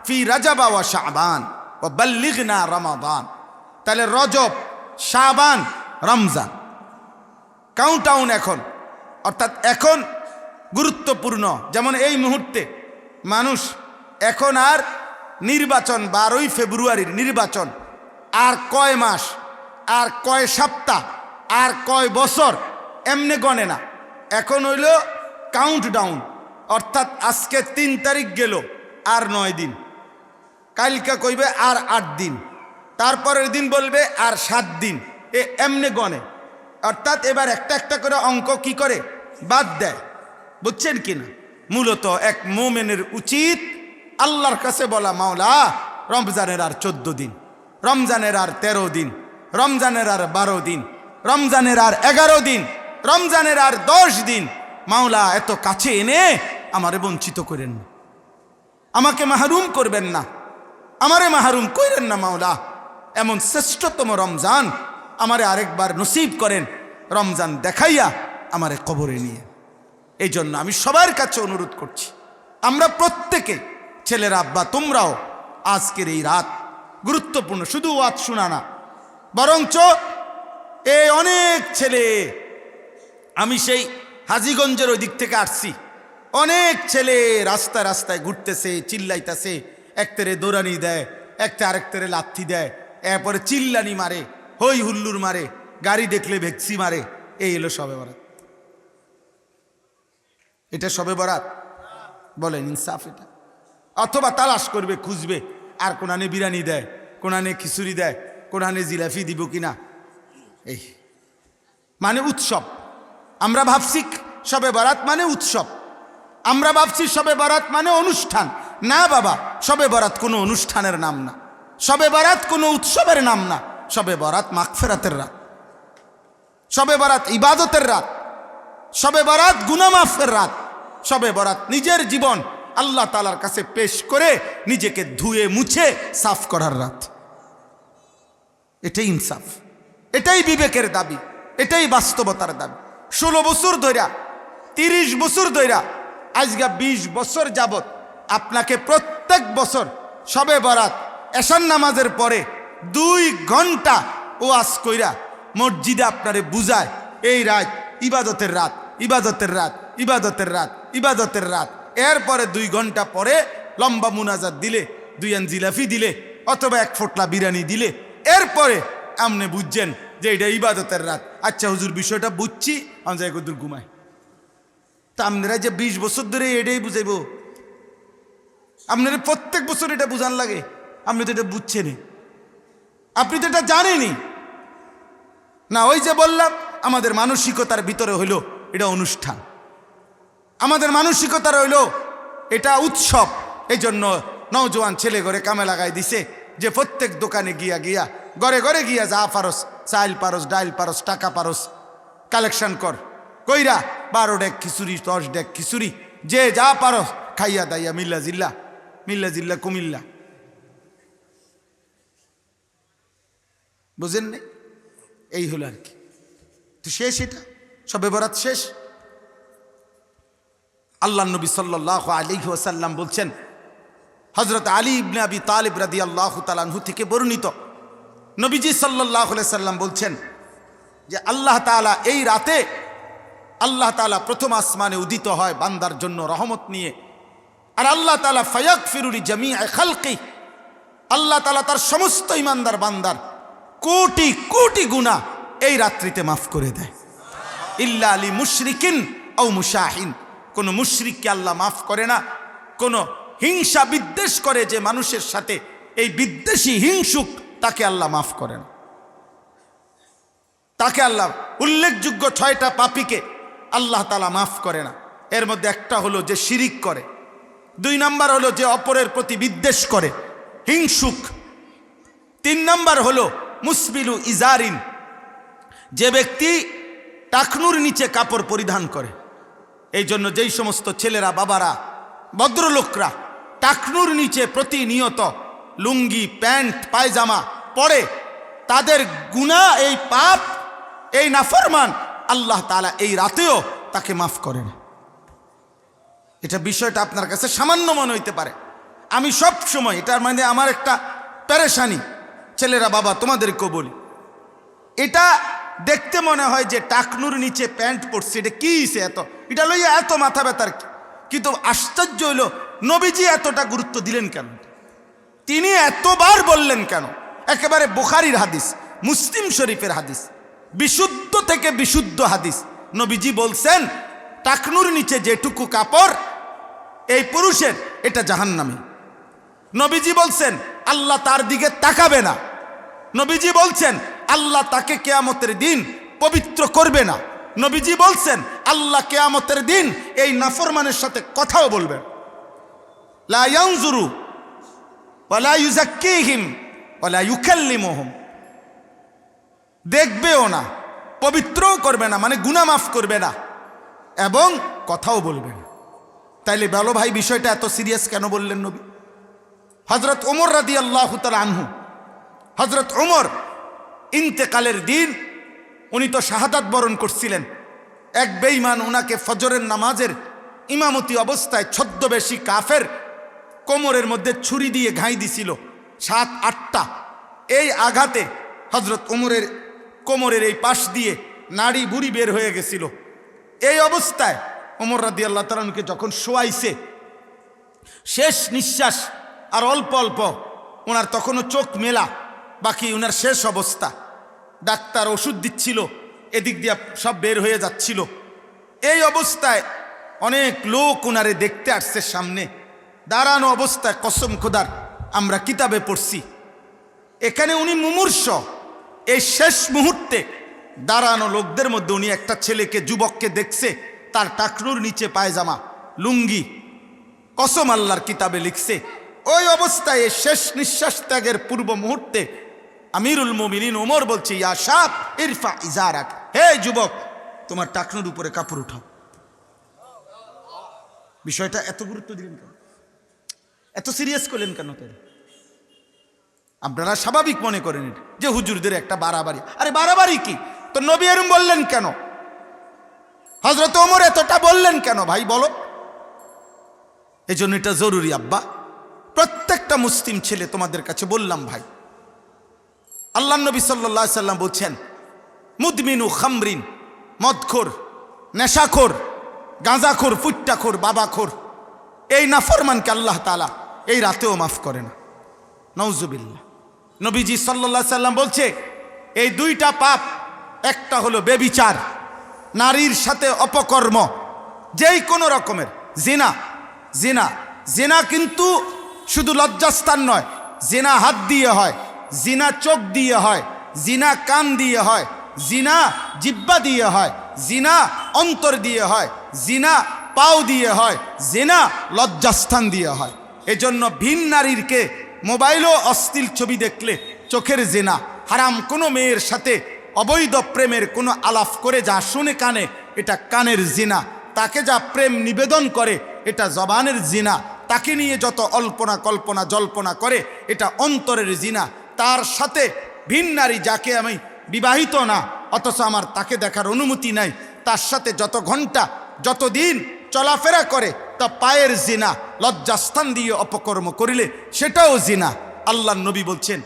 ফি রাজাবা ওয়া শাবান ওয়া বাল্লিগনা রমাদান। তাহলে রজব, শাবান, রমজান কাউন্টডাউন এখন, অর্থাৎ এখন গুরুত্বপূর্ণ। যেমন এই মুহূর্তে মানুষ এখন আর নির্বাচন, 12ই ফেব্রুয়ারির নির্বাচন আর কয় মাস, আর কয় সপ্তাহ, আর কয় বছর এমনি গণে না। এখন হইল কাউন্টডাউন, অর্থাৎ আজকে 3 তারিখ গেল, আর 9 দিন, কালকে কইবে আর 8 দিন, তারপরের দিন বলবে আর 7 দিন, এমনি গণে। অর্থাৎ এবার একটা একটা করে অঙ্ক কি করে বাদ দেয়, বুঝছেন কিনা? মূলত এক মুমিনের উচিত আল্লাহর কাছে বলা, মাওলা রমজানের আর 14 দিন, রমজানের আর 13 দিন, রমজানের আর 12 দিন, রমজানের আর 11 দিন, রমজানের আর 10 দিন, মাওলা এত কাছে এনে আমারে বঞ্চিত করেন না, আমাকে মাহরুম করবেন না, আমারে মাহরুম করেন না মাওলা। এমন শ্রেষ্ঠতম রমজান আমারে আরেকবার নসিব করেন, রমজান দেখাইয়া আমারে কবরে নিয়ে। এই জন্য আমি সবার কাছে অনুরোধ করছি, আমরা প্রত্যেকে, ছেলেরা, আব্বা, তোমরাও আজকের এই রাত গুরুত্বপূর্ণ। শুধু ওয়াজ শোনা না, বরঞ্চ এই অনেক ছেলে, আমি সেই হাজীগঞ্জের ওই দিক থেকে আসছি, অনেক ছেলে রাস্তায় রাস্তায় ঘুরতেছে, চিল্লাইতেছে, একতেরে দৌড়ানি দেয়, একটা আরেকটারে লাথি দেয়, এরপরে চিল্লানি মারে, হই হুল্লুর মারে, গাড়ি দেখলে ভেক্সি মারে। এই এলো শবে বরাত। এটা শবে বরাত বলেন? ইনসাফ এটা? অথবা তালাশ করবে, খুঁজবে, আর কোনানে বিরিয়ানি দেয়, কোনানে খিচুড়ি দেয়, কোনানে জিলাফি দিব কিনা। এই মানে উৎসব। আমরা ভাবছি শবে বরাত মানে উৎসব, আমরা ভাবছি শবে বরাত মানে অনুষ্ঠান। না বাবা, শবে বরাত কোনো অনুষ্ঠানের নাম না, শবে বরাত কোনো উৎসবের নাম না। শবে বরাত মাগফিরাতের রাত, শবে বরাত ইবাদতের রাত, শবে বরাত গুনাহ মাফের রাত, শবে বরাত নিজের জীবন আল্লাহ তাআলার কাছে পেশ করে নিজেকে ধুয়ে মুছে সাফ করার রাত। এটাই ইনসাফ, এটাই বিবেকের দাবি, এটাই বাস্তবতার দাবি। 16 বছর ধইরা, 30 বছর ধইরা, আজকে 20 বছর যাবত আপনাকে প্রত্যেক বছর শবে বরাত এশার নামাজের পরে 2 ঘন্টা ওয়াজ কইরা মসজিদে আপনারে বুঝায় এই রাত ইবাদতের রাত, ইবাদতের রাত, ইবাদতের রাত, ইবাদতের রাত। এরপরে 2 ঘন্টা পরে লম্বা মুনাজাত দিলে, 2 আন জিলাফি দিলে, অথবা 1 ফোঁটলা বিরিয়ানি দিলে, এরপরে আপনি বুঝছেন যে এটা ইবাদতের রাত। আচ্ছা হুজুর, বিষয়টা বুঝছি, আমি যাই কদূর ঘুমাই। তা আপনারা যে 20 বছর ধরে এটাই বুঝাইব, আপনারা প্রত্যেক বছর এটা বুঝান লাগে? আপনি তো এটা বুঝছেনই, আপনি তো এটা জানেনই না। ওই যে বললাম, আমাদের মানসিকতার ভিতরে হইল এটা অনুষ্ঠান। আমাদের মানসিকতা রইল এটা উৎসব, এই জন্য নওজোয়ান ছেলে ঘরে কামে লাগাই দিছে যে প্রত্যেক দোকানে গিয়া গিয়া ঘরে ঘরে গিয়া যা পারস, চাইল পারস, ডাইল পারস, টাকা পারস, কালেকশন কর, কইরা 12 ডেক খিচুড়ি, 10 ডেক খিচুড়ি, যে যা পারস খাইয়া দাইয়া মিল্লা জিল্লা, মিল্লা জিল্লা কুমিল্লা। বুঝেন নাই? এই হলো আর কি। তো শেষ, এটা সবে বরাত শেষ। আল্লাহ নবী সাল্লাল্লাহু আলাইহি ওয়াসাল্লাম বলছেন, হযরত আলী ইবনে আবি তালিব রাদিয়াল্লাহু তাআলা আনহু থেকে বর্ণিত, নবীজি সাল্লাল্লাহু আলাইহি সাল্লাম বলছেন যে আল্লাহ তাআলা এই রাতে, আল্লাহ তাআলা প্রথম আসমানে উদিত হয় বান্দার জন্য রহমত নিয়ে। আর আল্লাহ তাআলা ফায়াগফিরু লিজামিই খালকি, আল্লাহ তাআলা তার সমস্ত ইমানদার বান্দার কোটি কোটি গুনাহ এই রাত্রিতে মাফ করে দেয়। ইল্লা লি মুশরিকিন আও মুশাহিন, কোন মুশরিককে আল্লাহ মাফ করে না। কোন হিংসা বিদ্বেষ করে যে মানুষের সাথে, এই বিদ্বেষী হিংসুক, তাকে আল্লাহ মাফ করে না। তাকে আল্লাহ, উল্লেখযোগ্য 6টা পাপীকে আল্লাহ তাআলা মাফ করে না। এর মধ্যে একটা হলো যে শিরিক করে, 2 নাম্বার হলো যে অপরের প্রতি বিদ্বেষ করে, হিংসুক, 3 নাম্বার হলো মুসবিলু ইজারিন, যে ব্যক্তি টাকনুর নিচে কাপড় পরিধান করে। এই জন্য যেই সমস্ত ছেলেরা, বাবারা, ভদ্রলোকরা টাকনুর নিচে প্রতিনিয়ত লুঙ্গি, প্যান্ট, পায়জামা পরে, তাদের গুনাহ, এই পাপ, এই নাফরমান আল্লাহ তাআলা এই রাতেও তাকে মাফ করেন। এটা বিষয়টা আপনার কাছে সামান্য মনে হইতে পারে। আমি সব সময় এটার মানে আমার একটা পেরেশানি, ছেলেরা, বাবা, তোমাদেরকেও বলি, এটা দেখতে মনে হয় যে টাকনুর নিচে প্যান্ট পরছে, এটা কি হইছে এত, এটা লইয়া এত মাথা ব্যথার কি? কিন্তু আশ্চর্য হইল, নবীজি এতটা গুরুত্ব দিলেন কেন? তিনি এতবার বললেন কেন? একেবারে বুখারীর হাদিস, মুসলিম শরীফের হাদিস, বিশুদ্ধ থেকে বিশুদ্ধ হাদিস। নবীজি বলছেন টাকনুর নিচে যেটুকু কাপড় এই পুরুষের, এটা জাহান্নামী। নবীজি বলছেন আল্লাহ তার দিকে তাকাবে না। নবীজি বলছেন আল্লাহ তাকে কিয়ামতের দিন পবিত্র করবে না। নবীজি বলছেন আল্লাহ কিয়ামতের দিন এই নাফরমানের সাথে কথাও বলবেন। লা ইয়ানজুরু ওয়ালা ইউযাক্কিহিম ওয়ালা ইউকাল্লিমুহুম, দেখবেও না, পবিত্রও করবে না, মানে গুনাহ মাফ করবে না, এবং কথাও বলবে না। তাইলে বলো ভাই, বিষয়টা এত সিরিয়াস কেন বললেন নবী? হযরত ওমর রাদিয়াল্লাহু তাআলা আনহু, হযরত ওমর ইন্তেকালের দিন উনি তো শাহাদাত বরণ করছিলেন। এক বেঈমান উনাকে ফজরের নামাজের ইমামতি অবস্থায় ছদ্মবেশী কাফের কোমরের মধ্যে ছুরি দিয়ে ঘাই দিছিল 7-8টা। এই আঘাতে হযরত ওমরের কোমরের এই পাশ দিয়ে নাড়ি বুড়ি বের হয়ে গেছিল। এই অবস্থায় ওমর রাদিয়াল্লাহু তাআলা আনহুকে যখন শোয়াইছে, শেষ নিঃশ্বাস আর অল্প অল্প, ওনার তখনও চোখ মেলা বাকি, ওনার শেষ অবস্থা। ডাক্তার ওষুধ দিচ্ছিল, এদিক দিয়ে সব বের হয়ে যাচ্ছিল। এই অবস্থায় অনেক লোক ওনারে দেখতে আসছে সামনে, দাঁড়ানো অবস্থায়, কসম খোদার আমরা কিতাবে পড়ছি, এখানে উনি মুমূর্ষ। এই শেষ মুহূর্তে দাঁড়ানো লোকদের মধ্যে উনি একটা ছেলেকে, যুবককে দেখছে, তার টাকনুর নিচে পায়জামা, লুঙ্গি, কসম আল্লাহর কিতাবে লিখছে। ওই অবস্থায় শেষ নিঃশ্বাস ত্যাগের পূর্ব মুহূর্তে আমিরুল মুমিনিন ওমর বলছে, ইয়া শাব ইরফা ইজারাক, হে যুবক, তোমার টাকনুর উপরে কাপড় উঠাও। বিষয়টা এত গুরুত্ব দিলেন কেন? এত সিরিয়াস করলেন কেন? তাই আপনারা স্বাভাবিক মনে করেন যে হুজুরদের একটা বাড়াবাড়ি। আরে বাড়াবাড়ি কি? তো নবী এরম বললেন কেন? হযরত ওমর এতটা বললেন কেন ভাই বলো? এই জন্য এটা জরুরি আব্বা, প্রত্যেকটা মুসলিম ছেলে তোমাদের কাছে বললাম ভাই, আল্লাহ নবী সাল্লাল্লাহু আলাইহি সাল্লাম বলছেন মুদমিনু খামরিন, মদখোর, নেশাখোর, গাঁজাখোর, ফুট্টাখোর, বাবাখোর, এই নাফরমানকে আল্লাহ তাআলা এই রাতেও মাফ করে না। নাউজুবিল্লাহ। নবীজি সাল্লাল্লাহু আলাইহি সাল্লাম বলছে এই 2টা পাপ, একটা হলো বেবিচার, নারীর সাথে অপকর্ম, যেই কোনো রকমের জিনা। জিনা জিনা কিন্তু শুধু লজ্জাস্থান নয়, জিনা হাত দিয়ে হয়, জিনা চোখ দিয়ে হয়, জিনা কান দিয়ে হয়, জিনা জিহ্বা দিয়ে হয়, জিনা অন্তর দিয়ে হয়, জিনা পাও দিয়ে হয়, জিনা লজ্জাস্থান দিয়ে হয়। এজন্য ভিন নারীরকে মোবাইলও অশ্লীল ছবি দেখলে চোখের জিনা, হারাম কোনো মেয়ের সাথে অবৈধ প্রেমের কোনো আলাপ করে যা শুনে কানে, এটা কানের জিনা। তাকে যা প্রেম নিবেদন করে এটা জবানের জিনা। তাকে নিয়ে যত অল্পনা কল্পনা জল্পনা করে এটা অন্তরের জিনা। তার সাথে ভিন নারী, যাকে আমি বিবাহিত না অথচ আমার তাকে দেখার অনুমতি নাই, তার সাথে যত ঘন্টা যত দিন চলাফেরা করে তা পায়ের জিনা। লজ্জাস্থান দিয়ে অপকর্ম করিলে সেটাও জিনা। আল্লাহ নবী বলছেন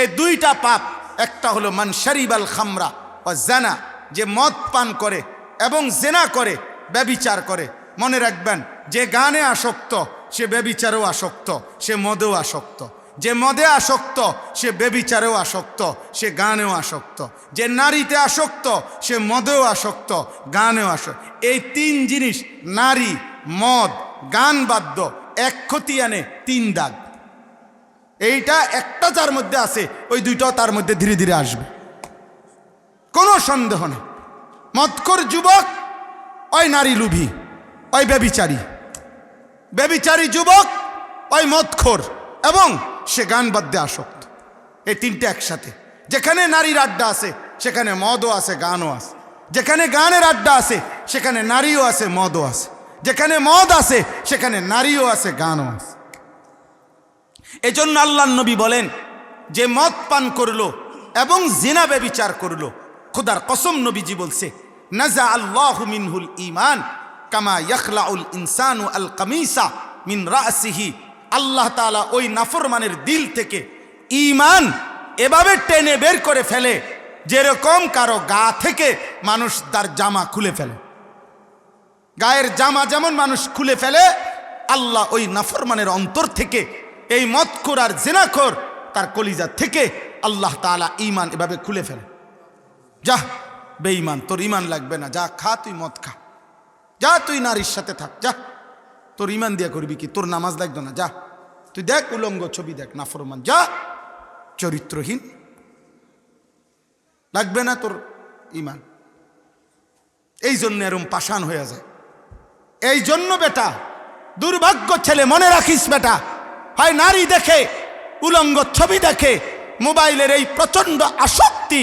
এই দুইটা পাপ, একটা হলো মান শারিবাল খামরা ও জানা, যে মদ পান করে এবং জেনা করে, ব্যভিচার করে। মনে রাখবেন, যে গানে আসক্ত সে ব্যভিচারেও আসক্ত, সে মদেও আসক্ত। যে মদে আসক্ত সে ব্যভিচারেও আসক্ত, সে গানেও আসক্ত। যে নারীতে আসক্ত সে মদেও আসক্ত, গানেও আসক্ত। এই তিন জিনিস, নারী, মদ, গান বাদ্য, এক খতিয়ানে তিন দাগ। এইটা একটা যার মধ্যে আছে, ওই দুইটাও তার মধ্যে ধীরে ধীরে আসবে, কোনো সন্দেহ নেই। মদখোর যুবক ওই নারী লুভী, ওই ব্যভিচারী। ব্যভিচারী যুবক ওই মদখোর এবং সে গান বাদ্যে আসক্ত। এই তিনটে একসাথে। যেখানে নারীর আড্ডা আছে সেখানে মদও আছে, গানও আছে। যেখানে গানের আড্ডা আছে সেখানে নারীও আছে, মদও আছে। যেখানে মদ আছে সেখানে নারীও আছে, গানও আছে। এজন্য আল্লাহর নবী বলেন, যে মদ পান করলো এবং জিনা ব্যভিচার করলো, খোদার কসম নবীজি বলছে, নাজা আল্লাহু মিনহুল ঈমান কামা ইয়াখলাউল ইনসানু আল কামিসা মিন রাসিহি। আল্লাহ তাআলা ওই নাফরমানের দিল থেকে ঈমান এভাবে টেনে বের করে ফেলে যেরকম কারো গা থেকে মানুষ তার জামা খুলে ফেলে। গায়ের জামা যেমন মানুষ খুলে ফেলে, আল্লাহ ওই নাফরমানের অন্তর থেকে, এই মদখোর আর জিনাখোর তার কলিজা থেকে আল্লাহ তাআলা ঈমান এভাবে খুলে ফেলে। যা বেঈমান, তোর ঈমান লাগবে না, যা খা, তুই মদ খা, যা তুই নারীর সাথে থাক, যা, তোর ঈমান দিয়া করবি কি? তোর নামাজ লাগবে না, যা তুই দেখ উলঙ্গ ছবি দেখ, নাফরমান, যা, চরিত্রহীন, লাগবে না তোর ঈমান। এই জন্য এরম পাষাণ হয়ে যায়। এই জন্য বেটা, দুর্ভাগ্য ছেলে, মনে রাখিস বেটা, হয় নারী দেখে, উলঙ্গ ছবি দেখে, মোবাইলের এই প্রচন্ড আসক্তি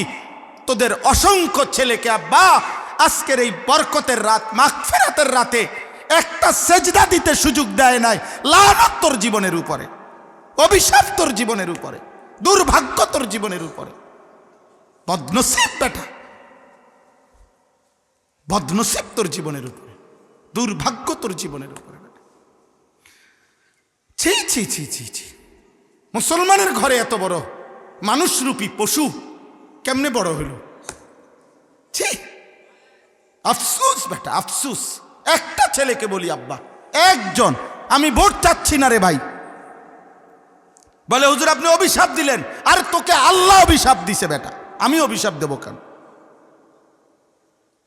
তোদের অসংখ্য ছেলেকে আব্বা আজকের এই বরকতের রাত, মাগফিরাতের রাতে একটা সেজদা দিতে সুযোগ দেয় নাই। লানত তোর জীবনের উপরে, অভিশাপ তোর জীবনের উপরে, দুর্ভাগ্য তোর জীবনের উপরে। বদনসিব বেটা, বদনসিব তোর জীবনের উপরে, দুর্ভাগ্য তোর জীবনের উপরে বেটা। ছি ছি ছি ছি ছি, মুসলমানের ঘরে এত বড় মানুষরূপী পশু কেমনে বড় হইল? ছি, আফসুস বেটা, আফসুস। একটা ছেলেকে বলি আব্বা, একজন, আমি ভোট চাচ্ছি না রে ভাই, বলে হুজুর আপনি অভিশাপ দিলেন। আর তোকে আল্লাহ অভিশাপ দিছে বেটা, আমি অভিশাপ দেব কেন?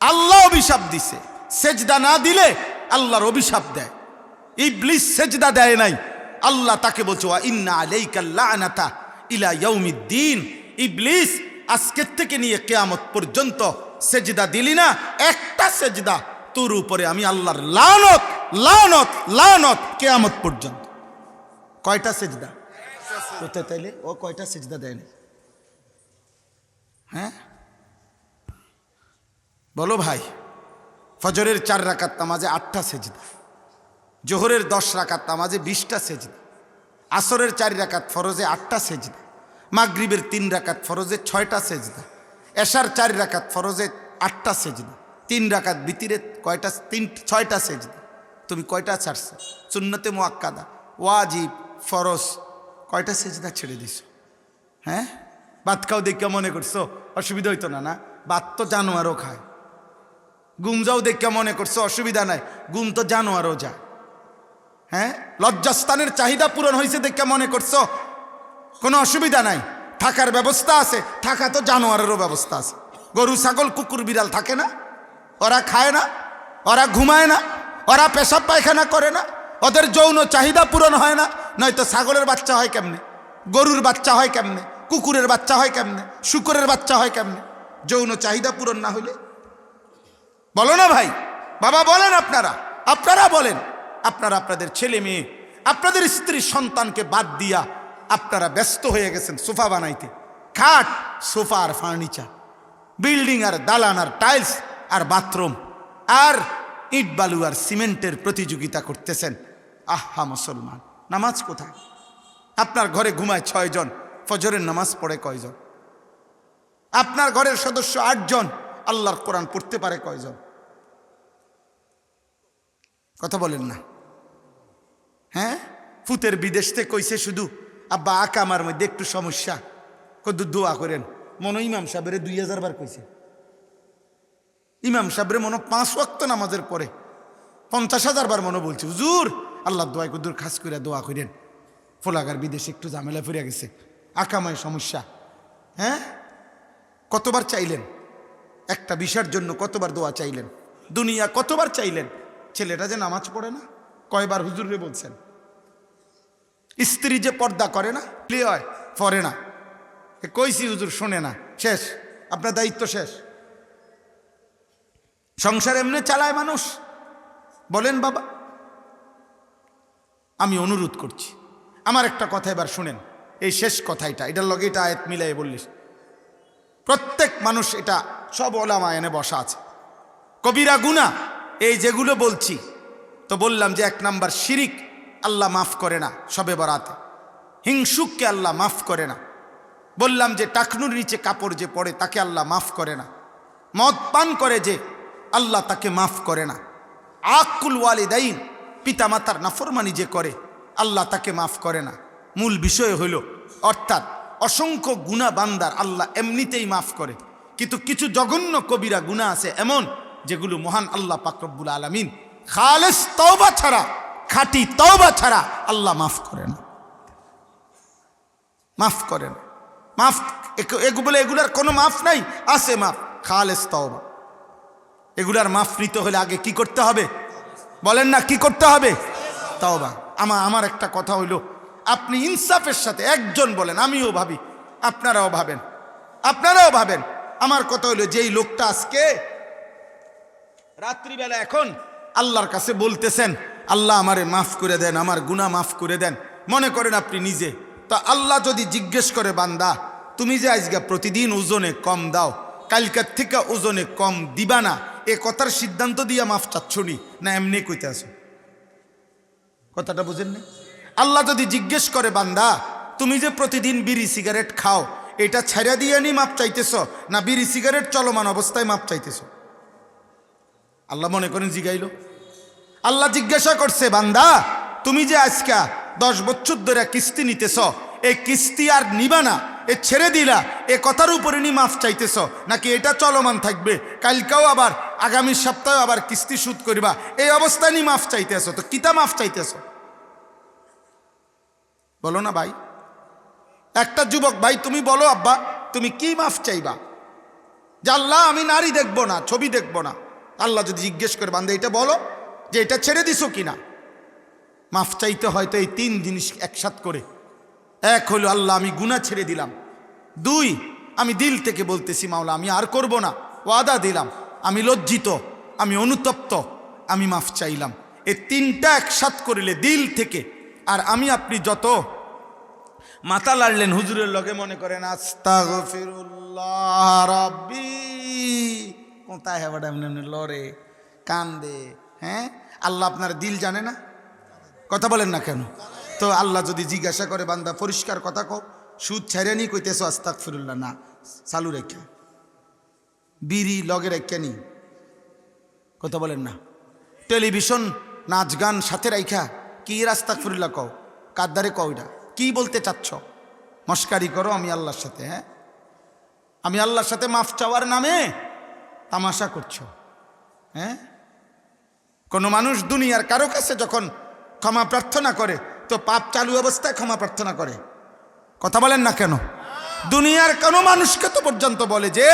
আল্লাহ অভিশাপ দিছে। সেজদা না দিলে আল্লাহর অভিশাপ দেয়। ইবলিস সেজদা দেয় নাই, আল্লাহ তাকে বলছে ওয়া ইন্না আলাইকা লানাতা ইলা ইয়াউমিদ্দিন। ইবলিস আজকের থেকে নিয়ে কিয়ামত পর্যন্ত সেজদা দিলি না, একটা সেজদা, তোর উপরে আমি আল্লাহর লানত, লানত, লানত কিয়ামত পর্যন্ত। কয়টা সেজদা? তাইলে ও কয়টা সেজদা দেয়নি? হ্যাঁ বলো ভাই। ফজরের 4 রাকাত নামাজে 8টা সেজদা, জোহরের 10 রাকাত নামাজে 20টা সেজদা, আসরের 4 রাকাত ফরজে 8টা সেজদা, মাগরিবের 3 রাকাত ফরজে 6টা সেজদা, এশার 4 রাকাত ফরজে 8টা সেজদা, 3 রাকাত বিতিরে কয়টা? 6টা সেজদা। তুমি কয়টা ছাড়ছো? সুন্নতে মুআক্কাদা, ওয়াজিব, ফরজ, কয়টা সেজদা ছেড়ে দিছো? হ্যাঁ, ভাত খাও দেখে মনে করছো অসুবিধা হইতো না? না, ভাত তো জানোয়ারও খায়। গুম যাও দেখে মনে করছো অসুবিধা নাই, গুম তো জানোয়ারও যায়। হ্যাঁ, লজ্জাস্থানের চাহিদা পূরণ হয়েছে দেখে মনে করছো কোনো অসুবিধা নাই, থাকার ব্যবস্থা আছে। থাকা তো জানোয়ারেরও ব্যবস্থা আছে। গরু, ছাগল, কুকুর, বিড়াল থাকে না? ওরা খায় না? ওরা ঘুমায় না? ওরা পেশাব পায়খানা করে না? ওদের যৌন চাহিদা পূরণ হয় না? নয়তো ছাগলের বাচ্চা হয় কেমনে? গরুর বাচ্চা হয় কেমনে? কুকুরের বাচ্চা হয় কেমনে? শুকরের বাচ্চা হয় কেমনে? যৌন চাহিদা পূরণ না হইলে? বলো না ভাই, বাবা বলেন আপনারা। আপনারা বলেন, আপনারা আপনাদের ছেলে মেয়ে, আপনাদের স্ত্রী সন্তানকে বাদ দিয়া আপনারা ব্যস্ত হয়ে গেছেন সোফা বানাইতে। খাট, সোফা আর ফার্নিচার, বিল্ডিং আর দালান আর টাইলস আর বাথরুম আর ইট বালু আর সিমেন্টের প্রতিযোগিতা করতেছেন। আহা মুসলমান, নামাজ কোথায়? আপনার ঘরে ঘুমায় 6 জন, ফজরের নামাজ পড়ে কয়জন? আপনার ঘরের সদস্য 8 জন, আল্লাহর কোরআন পড়তে পারে কয়জন? কথা বলেন না। হ্যাঁ, ফুতের বিদেশ থেকে কইছে শুধু আব্বা আকামার মধ্যে একটু সমস্যা, কত দোয়া করেন। মনে ইমাম সাহেবের 2000 বার কইছে। ইমাম সাহেবের মনে 5 ওয়াক্ত নামাজের পরে 50,000 বার মনে বলছে, হুজুর আল্লাহ দোয়াই কদ্দুর খাস করে দোয়া করেন, ফোলাগার বিদেশে একটু ঝামেলা ফিরে গেছে, আকামায় সমস্যা। হ্যাঁ, কতবার চাইলেন একটা বিষয়ের জন্য? কতবার দোয়া চাইলেন? দুনিয়া কতবার চাইলেন? ছেলেটা যে নামাজ পড়ে না, কয়বার হুজুরে বলছেন? স্ত্রী যে পর্দা করে না, হয় পড়ে না, কইছি হুজুর শোনে না, শেষ, আপনার দায়িত্ব শেষ। সংসার এমনি চালায় মানুষ? বলেন বাবা। আমি অনুরোধ করছি, আমার একটা কথা এবার শুনেন, এই শেষ কথাটা, এটার লগে এটা আয়াত মিলাই বললিস। প্রত্যেক মানুষ, এটা সব ওলামা এনে বসা আছে। কবিরা গুনাহ এই যেগুলো বলছি, তো বললাম যে 1 নাম্বার শিরিক, আল্লাহ মাফ করে না শবে বরাতে। হিংসুককে আল্লাহ মাফ করে না। বললাম যে টাকনুর নিচে কাপড় যে পড়ে তাকে আল্লাহ মাফ করে না। মদ পান করে যে, আল্লাহ তাকে মাফ করে না। আকুল ওয়ালিদাইন, পিতামাতার নাফরমানি যে করে, আল্লাহ তাকে মাফ করে না। মূল বিষয় হইল, অর্থাৎ অসংখ্য গুনাহ বান্দার আল্লাহ এমনিতেই মাফ করে, কিন্তু কিছু জঘন্য কবিরা গুনাহ আছে এমন, যেগুলো মহান আল্লাহ পাক রব্বুল আলামিন খালেস তওবা ছাড়া, খাঁটি তওবা ছাড়া আল্লাহ মাফ করে না। মাফ করেন, মাফ এগুলার কোনো মাফ নাই, আছে মাফ, খালেস তওবা। এগুলার মাফ নিতে হলে আগে কি করতে হবে? বলেন না, কি করতে হবে? তওবা। আমার একটা কথা হইল, আপনি ইনসাফের সাথে একজন বলেন, আমিও ভাবি, আপনারাও ভাবেন, আপনারাও ভাবেন। আমার কথা হইল, যেই লোকটা আজকে রাত্রিবেলা এখন আল্লাহর কাছে বলতেছেন, আল্লাহ আমারে মাফ করে দেন, আমার গুনাহ মাফ করে দেন, মনে করেন আপনি নিজে, তো আল্লাহ যদি জিজ্ঞেস করে, বান্দা তুমি যে আজকে প্রতিদিন ওজনে কম দাও, কালকার থেকে ওজনে কম দিবা না, এ কথার সিদ্ধান্ত দিয়া মাফ চাচ্ছনি না এমনি কইতে আছো? কথাটা বুঝেন না? আল্লাহ যদি জিজ্ঞেস করে, বান্দা তুমি যে প্রতিদিন বিড়ি সিগারেট খাও, এটা ছাড়া দিয়ে নি মাপ চাইতেছ, না বিড়ি সিগারেট চলমান অবস্থায় মাপ চাইতেছ? আল্লাহ মনে করেন জিগাইল। আল্লাহ জিজ্ঞাসা করছে, বান্দা তুমি যে আজকে 10 বছর ধরে কিস্তি নিতেছ, এই কিস্তি আর নিবা না, এ ছেড়ে দিলা, এ কথার উপরে নি মাফ চাইতেছ, নাকি এটা চলমান থাকবে, কালকেও আবার আগামী সপ্তাহে আবার কিস্তি সুদ করিবা, এই অবস্থায় নি মাফ চাইতেছ? তো কিতা মাফ চাইতেছ? বলো না ভাই। একটা যুবক ভাই, তুমি বলো আব্বা, তুমি কি মাফ চাইবা? যে আল্লাহ আমি নারী দেখবো না, ছবি দেখবো না। আল্লাহ যদি জিজ্ঞেস করে, বান্দা এটা বলো যে এটা ছেড়ে দিছো কিনা? মাফ চাইতে হয়তো এই 3 জিনিস একসাথ করে। 1 হলো, আল্লাহ আমি গুনাহ ছেড়ে দিলাম। 2, আমি দিল থেকে বলতেছি, মাওলা আমি আর করব না, ওয়াদা দিলাম, আমি লজ্জিত, আমি অনুতপ্ত, আমি মাফ চাইলাম। এই 3টা একসাথ করিলে দিল থেকে, আর আমি আপনি যত মাথা লাড়লেন হুজুরের লগে, মনে করেন আস্তাগফিরুল্লাহ রাব্বি, কোথায় হবে এমনি লড়ে কান্দে। হ্যাঁ, আল্লাহ আপনার দিল জানে না? কথা বলেন না কেন? তো আল্লাহ যদি জিজ্ঞাসা করে, বান্দা পরিষ্কার কথা কও, সুদ ছাইরা নি কইতেছো আস্তাগফিরুল্লাহ, না চালু রেখা, বিড়ি লগে রেখা নি, কথা বলেন না, টেলিভিশন নাচ গান সাথে রাইখা কি আস্তাগফিরুল্লাহ কও? কাদ্দারে কও? এটা কি বলতে চাচ্ছ? মস্কারি করো আমি আল্লাহর সাথে? হ্যাঁ, আমি আল্লাহর সাথে মাফ চাওয়ার নামে তামাশা করছো? হ্যাঁ, কোনো মানুষ দুনিয়ার কারো কাছে যখন ক্ষমা প্রার্থনা করে, তো পাপ চালু অবস্থায় ক্ষমা প্রার্থনা করে? কথা বলেন না কেন? দুনিয়ার কোনো মানুষকে তো পর্যন্ত বলে যে